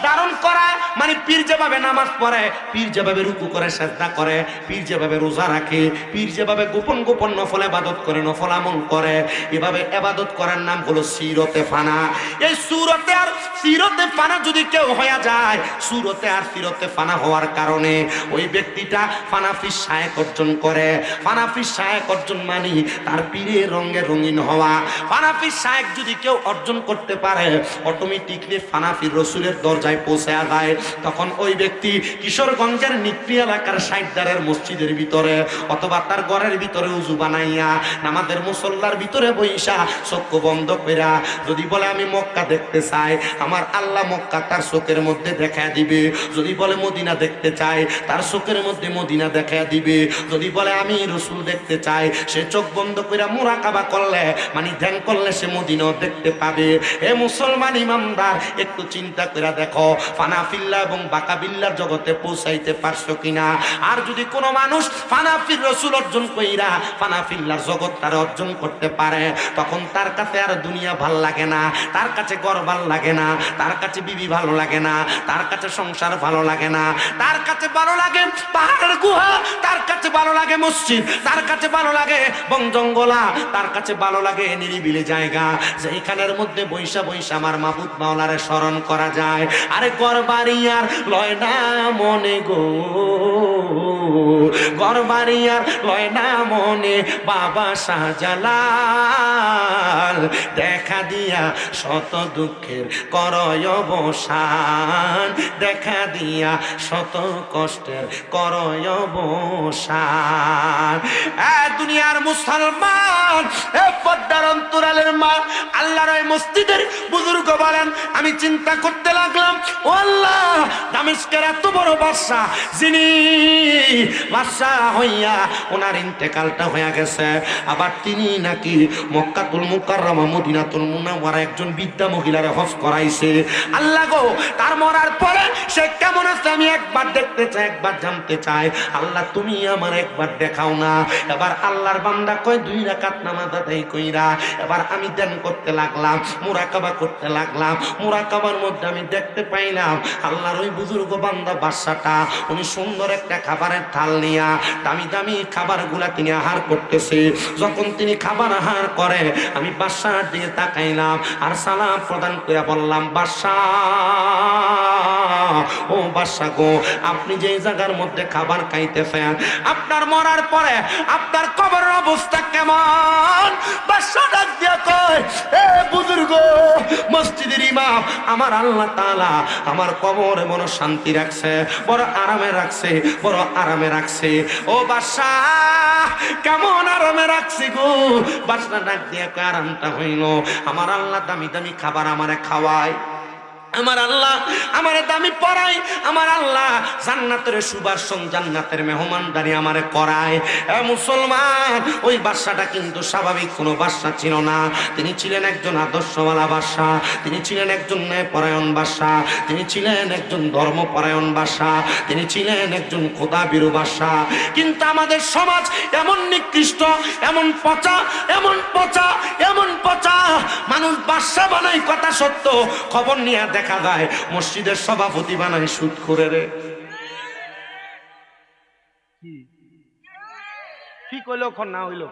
ধারণ করা করা মানে পীর যেভাবে নামাজ পড়ে, পীর যেভাবে রুকু করে সিজদা করে, পীর যেভাবে রোজা রাখে, পীর যেভাবে গোপন গোপন নফল ইবাদত করে, নফল আমল করে, এভাবে ইবাদত করার নাম হলো সিরতে ফানা। এই সুরতে আর সিরতে ফানা যদি কেউ হয়ে যায়, সুরতে আর সিরতে ফানা হওয়ার কারণে ওই ব্যক্তিটা ফানাফি শায়েক অর্জন করে। ফানাফি শায়েক অর্জন মানে তার পীরের রঙে রঙিন হওয়া। ফানাফি শায়েক যদি কেউ অর্জন করতে পারে, অটোমেটিকলি ফানাফির রসুলের দরজায় পৌঁছে যায়। তখন ওই ব্যক্তি কিশোরগঞ্জের নিকলি এলাকার সাইডদারের মসজিদের ভিতরে অথবা তার ঘরের ভিতরে উজু বানাইয়া নামাজের মুসল্লার ভিতরে বইসা চক্ষু বন্ধ কইরা যদি বলে আমি মক্কা দেখতে চাই, আমার আল্লাহ মক্কা তার চোখের মধ্যে দেখা দিবে। যদি বলে মদিনা দেখতে চাই, তার চোখের মধ্যে মদিনা দেখা দিবে। যদি বলে আমি রসুল দেখতে চাই, সে চোখ বন্ধ কইরা মুরাকাবা করলে মানে ধ্যান করলে সে মদিনাও দেখতে পাবে। এ মুসলমান ইমানদার, একটু চিন্তা করে দেখো ফানাফিল্লাহ এবং বাকাবিল্লার জগতে পৌঁছাইতে পারছো কিনা। আর যদি কোনো মানুষ ফানাফির রসুল অর্জন কইরা ফানাফিল্লার জগৎ তার অর্জন করতে পারে, তখন তার কাছে আর দুনিয়া ভাল লাগে না, তার কাছে ঘর ভাল লাগে না, তার কাছে বিবি ভালো লাগে না, তার কাছে সংসার ভালো লাগে না, তার কাছে ভালো লাগে পাহাড়ের গুহা, তার কাছে ভালো লাগে মসজিদ, তার কাছে ভালো লাগে বন জঙ্গলা, তার কাছে ভালো লাগে নিরিবিলি জায়গা, যেখানের মধ্যে বৈশা বৈশা আমার মাহবুব মাওলারে স্মরণ করা যায়। আরে ঘর বাড়ি আর লয় না মনে গো, ঘর বাড়ি আর লয় না মনে, বাবা শাহজালাল দেখা দিয়া শত দুঃখের করয় অবসান, দেখা দিয়া শত কষ্টের করয় অবসান। দুনিয়ার মুসলমান, এ পদ্মার অন্তরালের মা, আল্লাহর ওই মসজিদের বুজুর্গ বলেন, আমি চিন্তা করতে লাগলাম, ও আল্লাহ, দামেস্কের এত বড় বাদশা, যিনি বাদশা হইয়া ওনার ইন্তেকালটা হয়ে গেছে, আবার তিনি নাকি মক্কাতুল মুকাররমা মদিনাতুল মুনাওয়ারা একজন বিদ্যা মহিলারে হজ করাইছে। আল্লাহ গো, তার মরার পরে সে কেমন আছে আমি একবার দেখতে চাই, একবার জানতে চাই। আল্লাহ তুমি আমার একবার দেখাও না। এবার আল্লাহর বান্দা কয় 2 রাকাত নামাজ আদায় কইরা এবার আমি ধ্যান করতে লাগলাম, মুরাকাবা করতে লাগলাম। মুরাকাবার মধ্যে আমি দেখতে পাইলাম আল্লাহর ওই বুজুর্গ বান্দা বাদশাটা, উনি সুন্দর একটা খাবারের থাল নিয়া দামি দামি খাবারগুলা তিনি আহার করতেছে। যখন তিনি খাবার আহার করে আমি বাদশার দিকে তাকাইলাম আর সালাম প্রদান করে বললাম, বাদশা, ও বাদশা গো, আপনি যে জায়গার মধ্যে খাবার খাইতেছেন, আপনার মরার পরে আপনার কবরের অবস্থা কেমন? বাদশা ডাক দিয়া কয়, এ বুজুর্গ মসজিদের ইমাম, আমার আল্লাহ তাআলা আমার কবরে বড় শান্তি রাখছে, বড় আরামে রাখছে, বড় আরামে রাখছে। ও বাদশা, কেমন আরামে রাখছি গো? বাদশা ডাক দিয়া কয়, আরামটা হইল আমার আল্লাহ দামি দামি খাবার আমারে খাওয়ায়, আমার আল্লাহ আমারে দামি পড়াই, আমার আল্লাহ জান্নাতের সুবাসন, জান্নাতের মেহমানদারি আমারে করায়। এ মুসলমান, ওই বাদশাটা কিন্তু স্বাভাবিক কোনো বাদশা ছিল না। তিনি ছিলেন একজন আদর্শওয়ালা বাদশা, তিনি ছিলেন একজন ন্যায়পরায়ণ বাদশা, তিনি ছিলেন একজন ধর্মপরায়ণ বাদশা, তিনি ছিলেন একজন খোদাভীরু বাদশা। কিন্তু আমাদের সমাজ এমন নিকৃষ্ট, এমন পচা, এমন পচা, এমন পচা, মানুষ বাদশা বানাই কথা সত্য, খবর নিয়ে দেখা যায় মসজিদের সভাপতি বানায় সুদখোরের। কি কইল না হইল?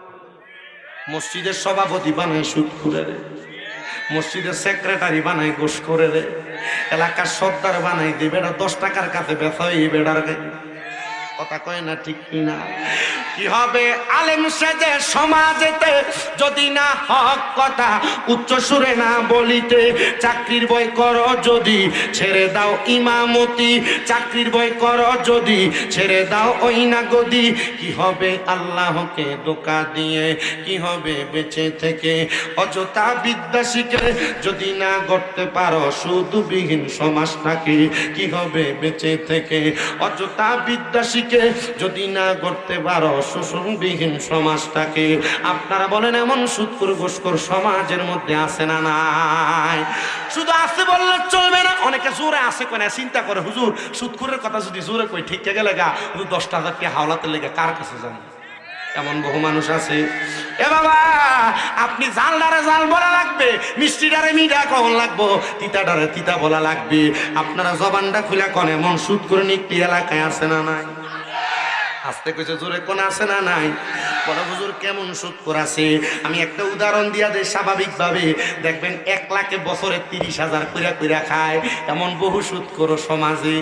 মসজিদের সভাপতি বানায় সুদখোরের, মসজিদের সেক্রেটারি বানায় ঘুষখোরের, এলাকার সর্দার বানাই দিবে, 10 টাকার কাছে বেচা এই বেড়ার কথা কয় না, ঠিক কিনা? কি হবে আলেম সেজে সমাজেতে যদি না হক কথা উচ্চ সুরে না বলিতে? চাকরির বই করো যদি ছেড়ে দাও ইমামতি, চাকরির বই করো যদি ছেড়ে দাও ওই না গদি। কি হবে আল্লাহকে ধোঁকা দিয়ে, কি হবে বেঁচে থেকে অযথা বিদ্যা শিখে যদি না গড়তে পারো সুদবিহীন সমাজটাকে? কি হবে বেঁচে থেকে অযথা বিদ্যা শিখে যদি না গড়তে পারো শোষণবিহীন সমাজটাকে? আপনারা বলেন এমন সুদখোর ঘুষখোর সমাজের মধ্যে আছে না নাই? শুধু আছে বললে চলবে না, অনেকে জোরে আছে কেন চিন্তা করে, হুজুর সুদখোরের কথা যদি জোরে কই ঠিক গেলে গা 10,000 টাকা হাওলাতে লেগে কার কাছে যান? এমন বহু মানুষ আছে। এ বাবা, আপনি জালডারে জাল বলা লাগবে, মিষ্টিডারে মিঠা কখন লাগবো, তিতাডারে তিতা বলা লাগবে। আপনারা জবানটা খুলে কোন এমন সুদ করে নিকলি এলাকায় আছে না নাই? আস্তে কইছে জোরে কোন আছে না নাই? বড় হুজুর কেমন সুদ করাছে? আমি একটা উদাহরণ দিয়া দেই। স্বাভাবিকভাবে দেখবেন 1 লাখে বছরে 30,000 কইরা কইরা খায়, এমন বহু সুদ করো সমাজে।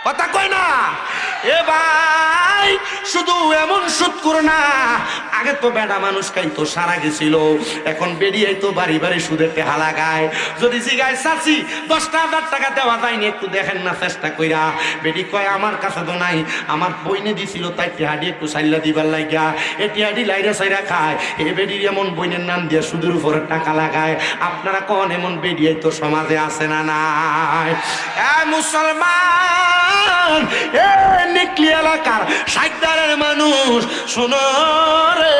কথা কয় না এ ভাই, শুধু এমন সুদ করো না। আগে তো বেড়া মানুষ খাইতো সারা গেছিল, এখন বেরিয়ে তো বাড়ি বাড়ি সুদের টেহা লাগায়। যদি জিগায় চাচি 10,000 টাকা দেওয়া যায়নি, একটু দেখেন না চেষ্টা কইরা। বেডি কয় আমার কাছে তো নাই, আমার বইনে দিছিল তাই টেহাডি একটু সাইলা দিবার লাগিয়া এ টেহাডি লাইরা সাইরা খায়। এ বেডির এমন বইনের নাম দিয়ে সুদের উপরে টাকা লাগায়। আপনারা কোন এমন বেডিয়ে তো সমাজে আছে না নাই? এ মুসলমান, এ নিকলি এলাকার সাইদারের মানুষ শোনো রে,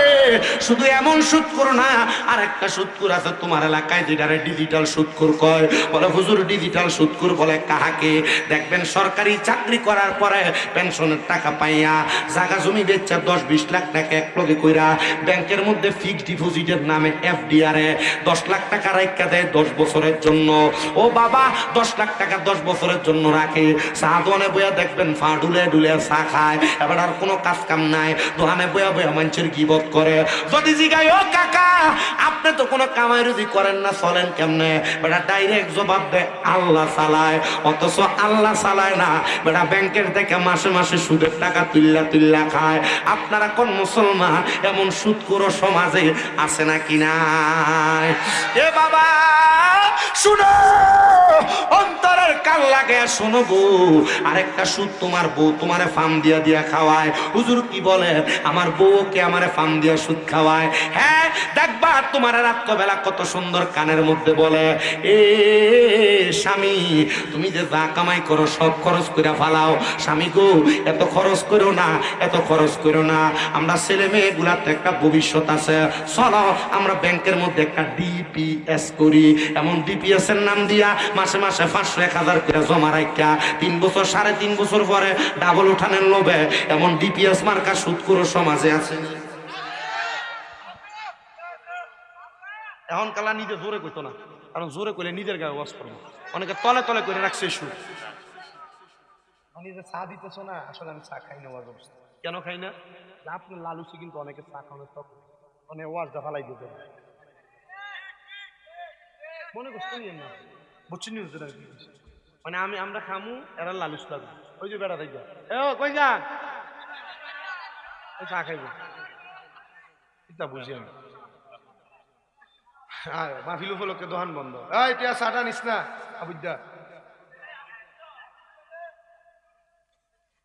শুধু এমন সুদখোর না, আর একটা সুদখোর আছে তোমার এলাকায়, যেটারে ডিজিটাল সুদখোর কয়। বলে হুজুর ডিজিটাল সুদখোর বলে কাহাকে? দেখবেন সরকারি চাকরি করার পরে পেনশনের টাকা পাইয়া জায়গা জমি বেচা 10-20 লাখ টাকা একলগে কইরা ব্যাংকের মধ্যে ফিক্সড ডিপোজিটের নামে FDR এ 10 লাখ টাকা রাখা দেয় 10 বছরের জন্য। ও বাবা, 10 লাখ টাকা 10 বছরের জন্য রাখে। চা দোকানে বইয়া দেখবেন ফা ডুলে ডুলে চা খায়, এবার আর কোনো কাজ কাম নাই, দোকানে বইয়া বইয়া মানুষের গিবত করে। যদি জিগাই ও কাকা আপনি তো কোনো কামাই রুজি করেন না, চলেন কেমনে? বেটা ডাইরেক্ট জবাব দেয় আল্লাহ চালায়। অথচ আল্লাহ চালায় না, বেটা ব্যাংকের থেকে মাসে মাসে সুদের টাকা তুল্লা তুল্লা খায়। আপনারা কোন মুসলমান এমন সুদখোর সমাজে আছে নাকি নাই? এ বাবা শুনো, অন্তরের কান লাগে শোনো গো। আরেকটা সুদ তোমার বউ তোমারে ফার্ম দিয়া দিয়া খাওয়ায়। হুজুর কি বলে? আমার বউকে আমারে ফার্ম দিয়া সুদ খাওয়ায়। হ্যাঁ, দেখবা তোমার রাত্রবেলা কত সুন্দর কানের মধ্যে বলে, এ স্বামী তুমি যে যা কামাই করো সব খরচ করে ফালাও। স্বামী গো এত খরচ করো না, এত খরচ করো না, আমরা ছেলে মেয়েগুলার তো একটা ভবিষ্যৎ আছে, চলো আমরা ব্যাংকের মধ্যে একটা DPS করি। এমন DPS এর নাম দিয়া মাসে মাসে 500-1000 করে জমা রাখা 3 বছর 3.5 বছর পরে ডাবল উঠানের লোভে এমন DPS মার্কা সুদখোর সমাজে আছে। এখন কালা নিজে জোরে কইতো না, কারণ জোরে কইলে নিজের গায়ে ওয়াজ করবো। অনেকে তলে তলে করে রাখছে সুদ। আমি যে চা দিতেছো না, আসলে আমি চা খাই না। ওয়াজ অবস্থা কেন খাই না? আপনার লালুচি কিন্তু অনেকে চা খাওয়ানোর তক অনেক ওয়াজটা ফালাই দিতে মনে করতে নিয়েন না, বুঝছি নি? মানে আমরা খামু, এরা লালুচ লাগবে। ওই যে বেড়া দেখবে কই যান চা খাইব, এটা বুঝি আমি। মাহফিল উপলক্ষে দোকান বন্ধ। এই তুই আর চাটা নিস না আবুদ্দা।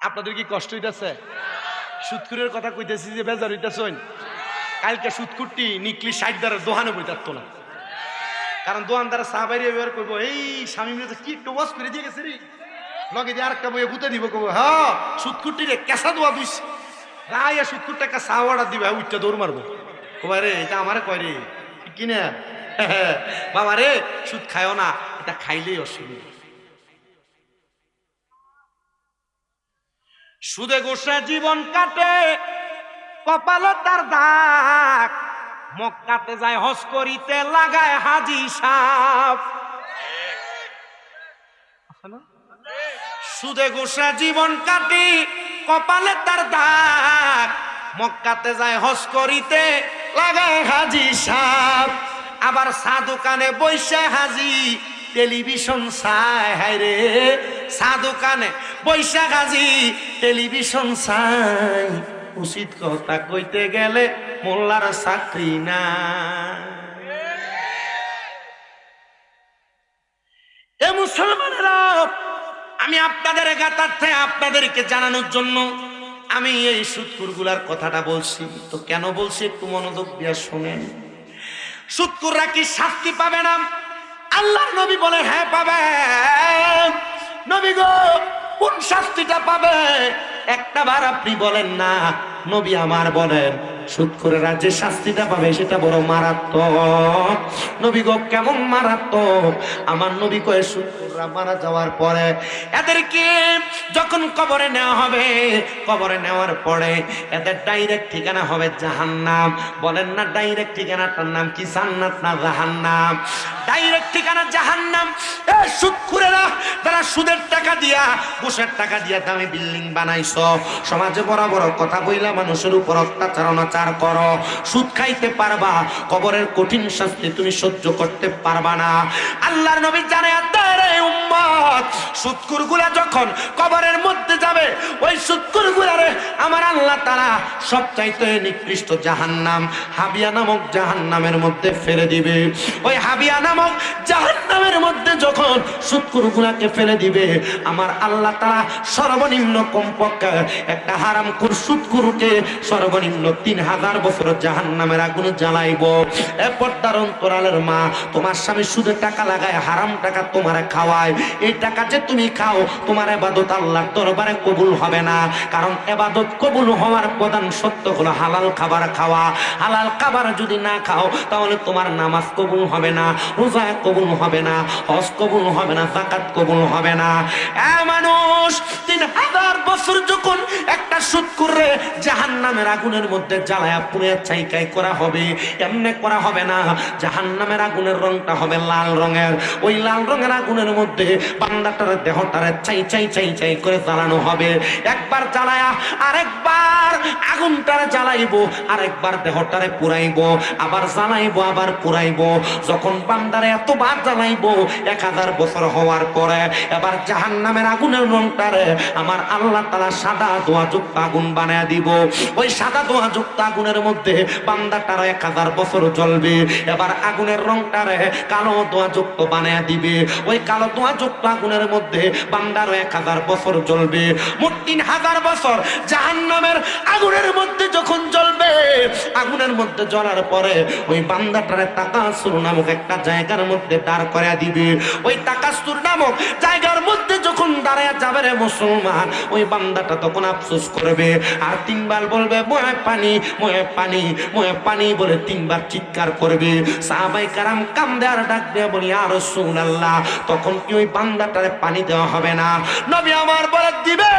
আপনাদের কি কষ্ট হইতেছে? সুদখোরের কথা কইতেছি যে বেজার হইতেছেন। কালকে সুদখোরটি নিকলি 60 দারের দোকানে বই থাকতো না, কারণ দোকানদার সাহাবাইরে ব্যবহার করবো, এই স্বামী মিলে কি একটু ওয়াজ করে দিয়ে গেছে রে, লগে দিয়ে আরেকটা বইয়ে গুতে দিব, কবো হ্যাঁ সুদখোরটি রে কেঁচা দোয়া দিস রায়, সুদখোরটা একটা চা অর্ডার দিবে, উঠটা দৌড় মারবো। কবা রে এটা আমারে কয় রে কিনা বাবা রে, সুদ খায়ও না, এটা খাইলেই অসুবিধা। সুদে গোসা জীবন কাটে, কপালে তার দাগ, মক্কাতে যায় হজ করিতে লাগায় হাজি সাপ। সুদে গোসা জীবন কাটে, কপালে তার দাগ, মক্কাতে যায় হজ করিতে লাগায় হাজি সাপ। আবার চা দোকানে বইসা হাজি টেলিভিশন চায়। হায় রে, চা দোকানে বৈশা হাজি টেলিভিশন চাই। উচিত কথা কইতে গেলে মোল্লার চাকরি না। এ মুসলমানেরা, আমি আপনাদের গাতার্থে আপনাদেরকে জানানোর জন্য আমি এই সুদখোরগুলার কথাটা বলছি। তো কেন বলছি একটু মনোযোগ দিয়ে শোনেন। সুদখোররা কি শাস্তি পাবে না? আল্লাহর নবী বলে হ্যাঁ পাবে। নবী গো কোন শাস্তিটা পাবে একটা বার আপনি বলেন না। নবী আমার বলেন সুদখোরেরা যে শাস্তিটা পাবে সেটা বড় মারাত্মক। নবী গো কেমন মারাত্মক! আমার নবী কয়ে সুদখোররা মারা যাওয়ার পরে এদেরকে যখন কবরে নেওয়া হবে, কবরে নেওয়ার পরে এদের ডাইরেক্ট ঠিকানা হবে জাহান্নাম। বলেন না ডাইরেক্ট ঠিকানাটার নাম কি জান্নাত না জাহান্নাম? ডাইরেক্ট ঠিকানা জাহান্নাম। এ সুদখোরেরা, তারা সুদের টাকা দিয়া, ঘুষের টাকা দিয়া দামি বিল্ডিং বানাইছো, সমাজে বড় বড় কথা বইলা মানুষের উপর অত্যাচার অনাচার করো, সুদ খাইতে পারবা, কবরের কঠিন শাস্তি তুমি সহ্য করতে পারবা না। আল্লাহর নবী জানে আদারে উম্মত, সুদখোরগুলা যখন কবরের মধ্যে যাবে, ওই সুদখোরগুলারে আমার আল্লাহ তাআলা সবচাইতে নিকৃষ্ট জাহান্নাম, হাবিয়া নামক জাহান্নামের মধ্যে ফেলে দিবে। ওই হাবিয়া নামক জাহান্নামের মধ্যে যখন সুদখোরগুলাকে ফেলে দিবে, আমার আল্লাহ তাআলা সর্বনিম্ন কমপক্ষে একটা হারামখোর সুদখোরকে সর্বনিম্ন 3000 বছর জাহান্নামের আগুনে জ্বালাইব। এ পর্দার অন্তরালের মা, তোমার স্বামী সুদের টাকা লাগায়, হারাম টাকা তোমারে খাওয়ায়, এই টাকা যে তুমি খাও, তোমার ইবাদত আল্লাহর দরবারে কবুল হবে না। কারণ ইবাদত কবুল হওয়ার প্রধান শর্ত হলো হালাল খাবার খাওয়া। হালাল খাবার যদি না খাও, তাহলে তোমার নামাজ কবুল হবে না, রোজা কবুল হবে না, হজ কবুল হবে না, যাকাত কবুল হবে না। এ মানুষ, 3000 বছর যখন একটা সুদখোররে জাহান্নামের আগুনের মধ্যে জ্বালায়া পুড়ে ছাইকাই করা হবে, এমনি করা হবে না। জাহান্নামের আগুনের রংটা হবে লাল রঙের। ওই লাল রঙের আগুনের মধ্যে বান্দাটার দেহটারে চাই চাই চাই চাই করে জ্বালানো হবে। একবার জ্বালায়া আরেকবার আগুনটারে জ্বালাইবো, আরেকবার দেহটারে পুরাইবো, আবার জ্বালাইবো, আবার পুরাইবো। যখন বান্দারে এতবার জ্বালাইবো, 1000 বছর হওয়ার পরে এবার জাহান্নামের আগুনের রংটারে আমার আল্লাহ তাআলা সাদা ধোঁয়াযুক্ত আগুন বানায় দিব। ওই সাদা ধোঁয়াযুক্ত আগুনের মধ্যে বান্দাটার 1000 বছর জ্বলবে। এবার আগুনের রংটারে কালো ধোঁয়াযুক্ত বানায় দিবে। ওই কালো ধোঁয়াযুক্ত আগুনের মধ্যে বান্দার 1000 বছর জ্বলবে। মোট 3000 বছর জাহান্নামের আগুনের মধ্যে যখন জ্বলবে, আগুনের মধ্যে জ্বলার পরে ওই বান্দাটারে তাকাসুর নামক একটা জায়গার মধ্যে দাঁড় করায় দিবে। ওই তাকাসুর নামক জায়গার মধ্যে যখন দাঁড়ায় যাবে রে মুসলমান, ওই বান্দাটা তখন আফসোস করবে আর 3 বার বলবে মোয়ে পানি, মোয়ে পানি, মোয়ে পানি বলে 3 বার চিৎকার করবে। সাহাবায়ে কেরাম কান্দে আর ডাক দিয়ে বলি ইয়া রাসূলুল্লাহ, তখন কি ওই বান্দাটারে পানি দেওয়া হবে না? নবী আমার বলে দিবে,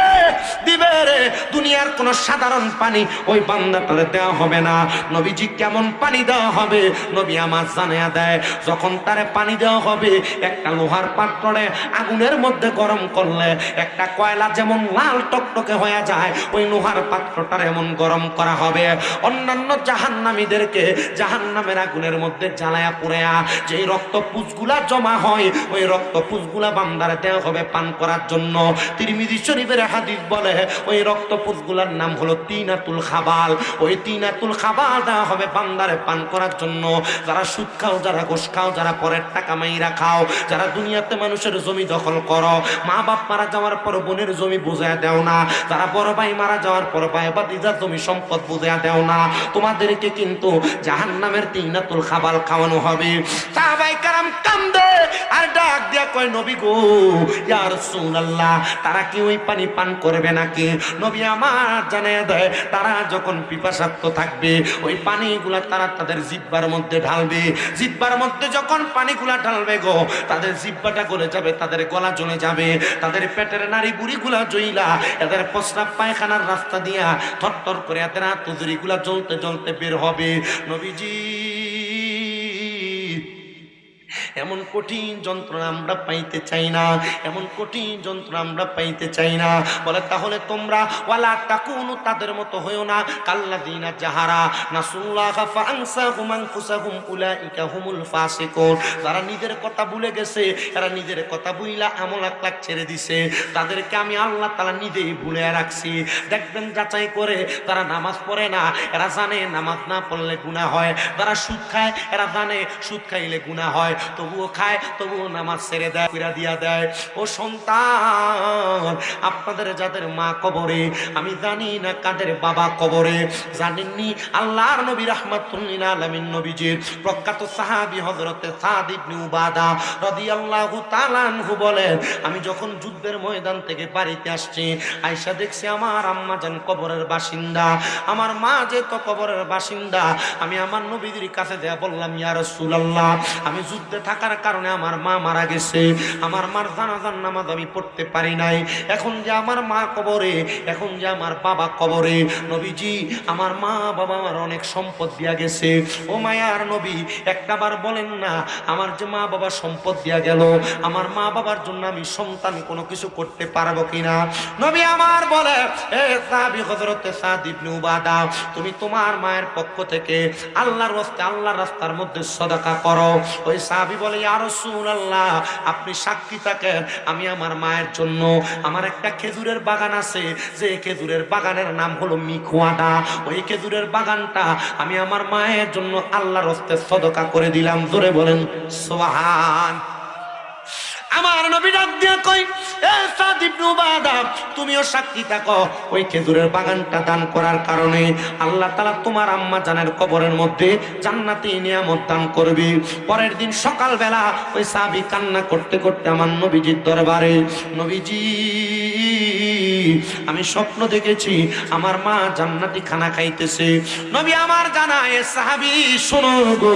দিবে রে। দুনিয়ার কোন সাধারণ পানি ওই বান্দাটারে দেওয়া হবে না। নবীজি কেমন পানি দেওয়া হবে নবী আমার জানায়া দেয়। যখন তারে পানি দেওয়া হবে, একটা লোহার পাত্রে আগুনের মধ্যে গরম করলে একটা কয়লা যেমন লাল টকটকে হয়ে যায়, ওই লোহার পাত্রটার এমন গরম করা হবে। অন্যান্য জাহান্নামীদেরকে জাহান্নামের আগুনের মধ্যে জ্বালায়া পুড়ায়া যেই রক্ত পুঁজগুলা জমা হয়, ওই রক্ত পুঁজগুলা বান্দারে দেওয়া হবে পান করার জন্য। তিরমিজি শরীফের হাদিস বলে ওই রক্ত পুঁজগুলার নাম হলো তিনাতুল খাবাল। ওই তিনাতুল খাবাল দেওয়া হবে বান্দারে পান করার জন্য। যারা সুদ খাও, যারা ঘুষ খাও, যারা পরের টাকা মাইরা খাও, যারা দুনিয়াতে মানুষের জমি দখল করো, মা বাপ মারা যাওয়ার পর বোনের জমি বুঝায় দেও না, যারা বড় ভাই মারা যাওয়ার পর ভাই ভাতিজার জমি সম্পদ বুঝায় দেও না, তোমাদেরকে কিন্তু জাহান্নামের তিনাতুল খাবাল খাওয়ানো হবে। সাহাবায়ে কেরাম কান্দে আর ডাক দিয়া কয় নবী গো, ইয়া রাসূলুল্লাহ, তারা কি ওই পানি পান করবে নাকি? নবী আমার জানিয়ে দেয়, তারা যখন পিপাসার্ত থাকবে, ওই পানিগুলা তারা তাদের জিহ্বার মধ্যে ঢালবে। জিহ্বার মধ্যে যখন পানিগুলা ঢালবে গো, তাদের জিহ্বাটা গলে যাবে, তাদের গলা জ্বলে যাবে, তাদের পেটের নাড়ি বুড়িগুলা জ্বইলা এদের প্রস্রাব পায়খানার রাস্তা দিয়া থরথর করে এদের আত্মজুরিগুলা জ্বলতে জ্বলতে বের হবে। নবীজি এমন কঠিন যন্ত্রণা আমরা পাইতে চাই না, এমন কঠিন যন্ত্রণা আমরা পাইতে চাই না। বলে তাহলে তোমরা ওয়ালা তাকুনু, তাদের মতো হইও না, কাল্লাযিনা যাহারা নাসুল্লাহ ফাআনসাহুম আনফুসাহুম উলাইকা হুমুল ফাসিকুন, যারা নিজের কথা ভুলে গেছে, এরা নিজের কথা ভুইলা আমল আকলাক ছেড়ে দিছে, তাদেরকে আমি আল্লাহ তাআলা নিজেই ভুলে রাখছি। দেখবেন যাচাই করে, তারা নামাজ পড়ে না, এরা জানে নামাজ না পড়লে গুনাহ হয়, যারা সুদ খায় এরা জানে সুদ খাইলে গুনাহ হয়। তো তবুও খায়, তবুও নামাজ ছেড়ে দেয়, ফিরা দিয়া দেয়। ও সন্তান, আপনাদের যাদের মা কবরে, আমি জানি না কাদের বাবা কবরে, জানেননি? আল্লাহর নবী রাহমাতুল লিল আলামিন নবীজির প্রখ্যাত সাহাবী হযরতে সাদ ইবনে উবাদা রাদিয়াল্লাহু তাআলা আনহু বলেন, আমি যখন যুদ্ধের ময়দান থেকে বাড়িতে আসছি, আয়েশা দেখছি আমার আম্মা জান কবরের বাসিন্দা, আমার মা যে তো কবরের বাসিন্দা। আমি আমার নবীর কাছে দেয়া বললাম, ইয়া রাসূলুল্লাহ, আমি যুদ্ধে থাকার কারণে আমার মা মারা গেছে, আমার মার জানাজার নামাজ আমি পড়তে পারি নাই, এখন যে আমার মা কবরে, এখন যে আমার বাবা কবরে, নবীজি আমার মা বাবা আমার অনেক সম্পদ দিয়া গেছে। ও মায়ার নবী, একটাবার বলেন না, আমার যে মা বাবা সম্পদ দিয়া গেল, আমার মা বাবার জন্য আমি সন্তান কোনো কিছু করতে পারবো কিনা? নবী আমার বলে, এ সাহাবী হযরতে সাদ ইবনে উবাদা, তুমি তোমার মায়ের পক্ষ থেকে আল্লাহর রাস্তে, আল্লাহর রাস্তার মধ্যে সদকা করো। ওই সাহাবী বলে, ইয়া রাসূলুল্লাহ, আপনি সাক্ষী থাকেন, আমি আমার মায়ের জন্য, আমার একটা খেজুরের বাগান আছে, যে খেজুরের বাগানের নাম হলো মিখওয়াদা, ওই খেজুরের বাগানটা আমি আমার মায়ের জন্য আল্লাহর রাস্তে সদকা করে দিলাম। জোরে বলেন সুবহান। আমার নবী ডাক দিয়া কই, এ সাদ ইবনে উবাদা, তুমিও সাক্ষী থাকো, ওই খেজুরের বাগানটা দান করার কারণে আল্লাহ তাআলা তোমার আম্মা জানের কবরের মধ্যে জান্নাতি নিয়ামত দান করবে। পরের দিন সকালবেলা ওই সাহাবী কান্না করতে করতে আমার নবীজির দরবারে, নবীজি, আমি স্বপ্ন দেখেছি আমার মা জান্নাতি খানা খাইতেছে। নবী আমার জানায়, সাহাবী শোনো গো,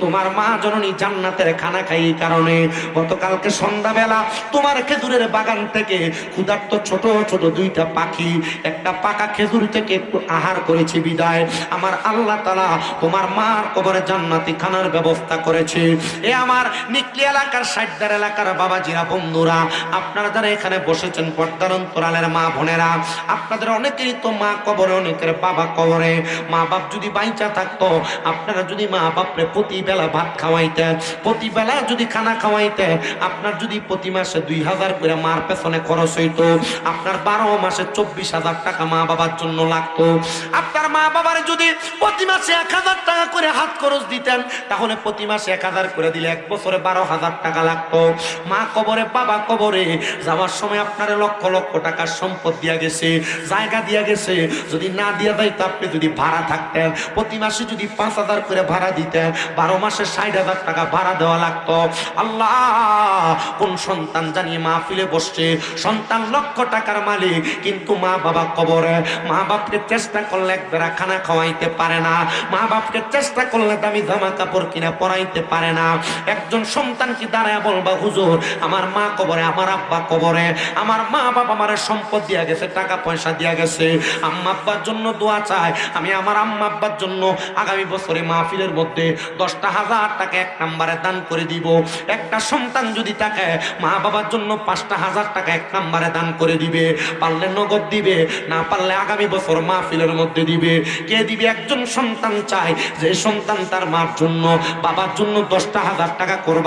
তোমার মা জননী জান্নাতের খানা খাই কারণে গতকালকে সন্ধ্যাবেলা তোমার খেজুরের বাগান থেকে ক্ষুধার্ত ছোট ছোট দুইটা পাখি একটা পাকা খেজুর থেকে একটু আহার করেছে বিদায় আমার আল্লাহ তাআলা তোমার মার কবরে জান্নাতি খানার ব্যবস্থা করেছে। এ আমার নিকলি এলাকার সাইডদার এলাকার বাবাজিরা, বন্ধুরা, আপনারা যারা এখানে বসেছেন, পর্দার অন্তরালের মা বোনেরা, আপনাদের অনেকেরই তো মা কবরে, অনেকের বাবা কবরে। মা বাপ যদি বাইচা থাকতো, আপনারা যদি মা বাপরে প্রতি বেলা ভাত খাওয়াইতেন, প্রতি বেলা যদি খানা খাওয়াইতেন, আপনার যদি প্রতি মাসে 2000 করে মার পেছনে খরচ হইতো, আপনার 12 মাসে 24,000 টাকা মা বাবার জন্য লাগতো। আপনার মা বাবার যদি প্রতি মাসে 1000 টাকা করে হাত খরচ দিতেন, তাহলে প্রতি মাসে 1000 করে দিলে 1 বছরে 12,000 টাকা লাগতো। মা কবরে, বাবা কবরে যাওয়ার সময় আপনার লক্ষ লক্ষ টাকার সম্পদ দিয়া গেছে, জায়গা দিয়া গেছে, যদি না দিয়া যাইতো, আপনি যদি ভাড়া থাকতেন, প্রতি মাসে যদি 5000 করে ভাড়া দিতেন, 12 মাসে 60,000 টাকা ভাড়া দেওয়া লাগতো। আল্লাহ, কোন সন্তান জানিয়ে মাহফিলে বসছে, সন্তান লক্ষ টাকার মালিক, কিন্তু মা বাবা কবরে। মা বাপকে চেষ্টা করলে একবেলা খানা খাওয়াইতে পারে না, মা বাপকে চেষ্টা করলে দামি জামা কাপড় কিনা পরাইতে পারে না। একজন সন্তান কি দাঁড়ায় বলবা, হুজুর আমার মা কবরে, আমার আব্বা কবরে, আমার মা বাবা আমার সম্পদ দিয়া গেছে, টাকা পয়সা দিয়া গেছে, আম্মা আব্বার জন্য দোয়া চাই, আমি আমার আম্মা আব্বার জন্য আগামী বছরে মাহফিলের মধ্যে 10,000 টাকা এক নম্বরে দান করে দিব। একটা সন্তান যদি থাকে, মা বাবার জন্য 5,000 টাকা এক নম্বরে দান করে দিবে, পারলে নগদ দিবে, না পারলে আগামী বছর মাহফিলের মধ্যে দিবে। কে দিবে? একজন সন্তান চাই যে সন্তান তার মার জন্য, বাবার জন্য 10,000 টাকা করবে।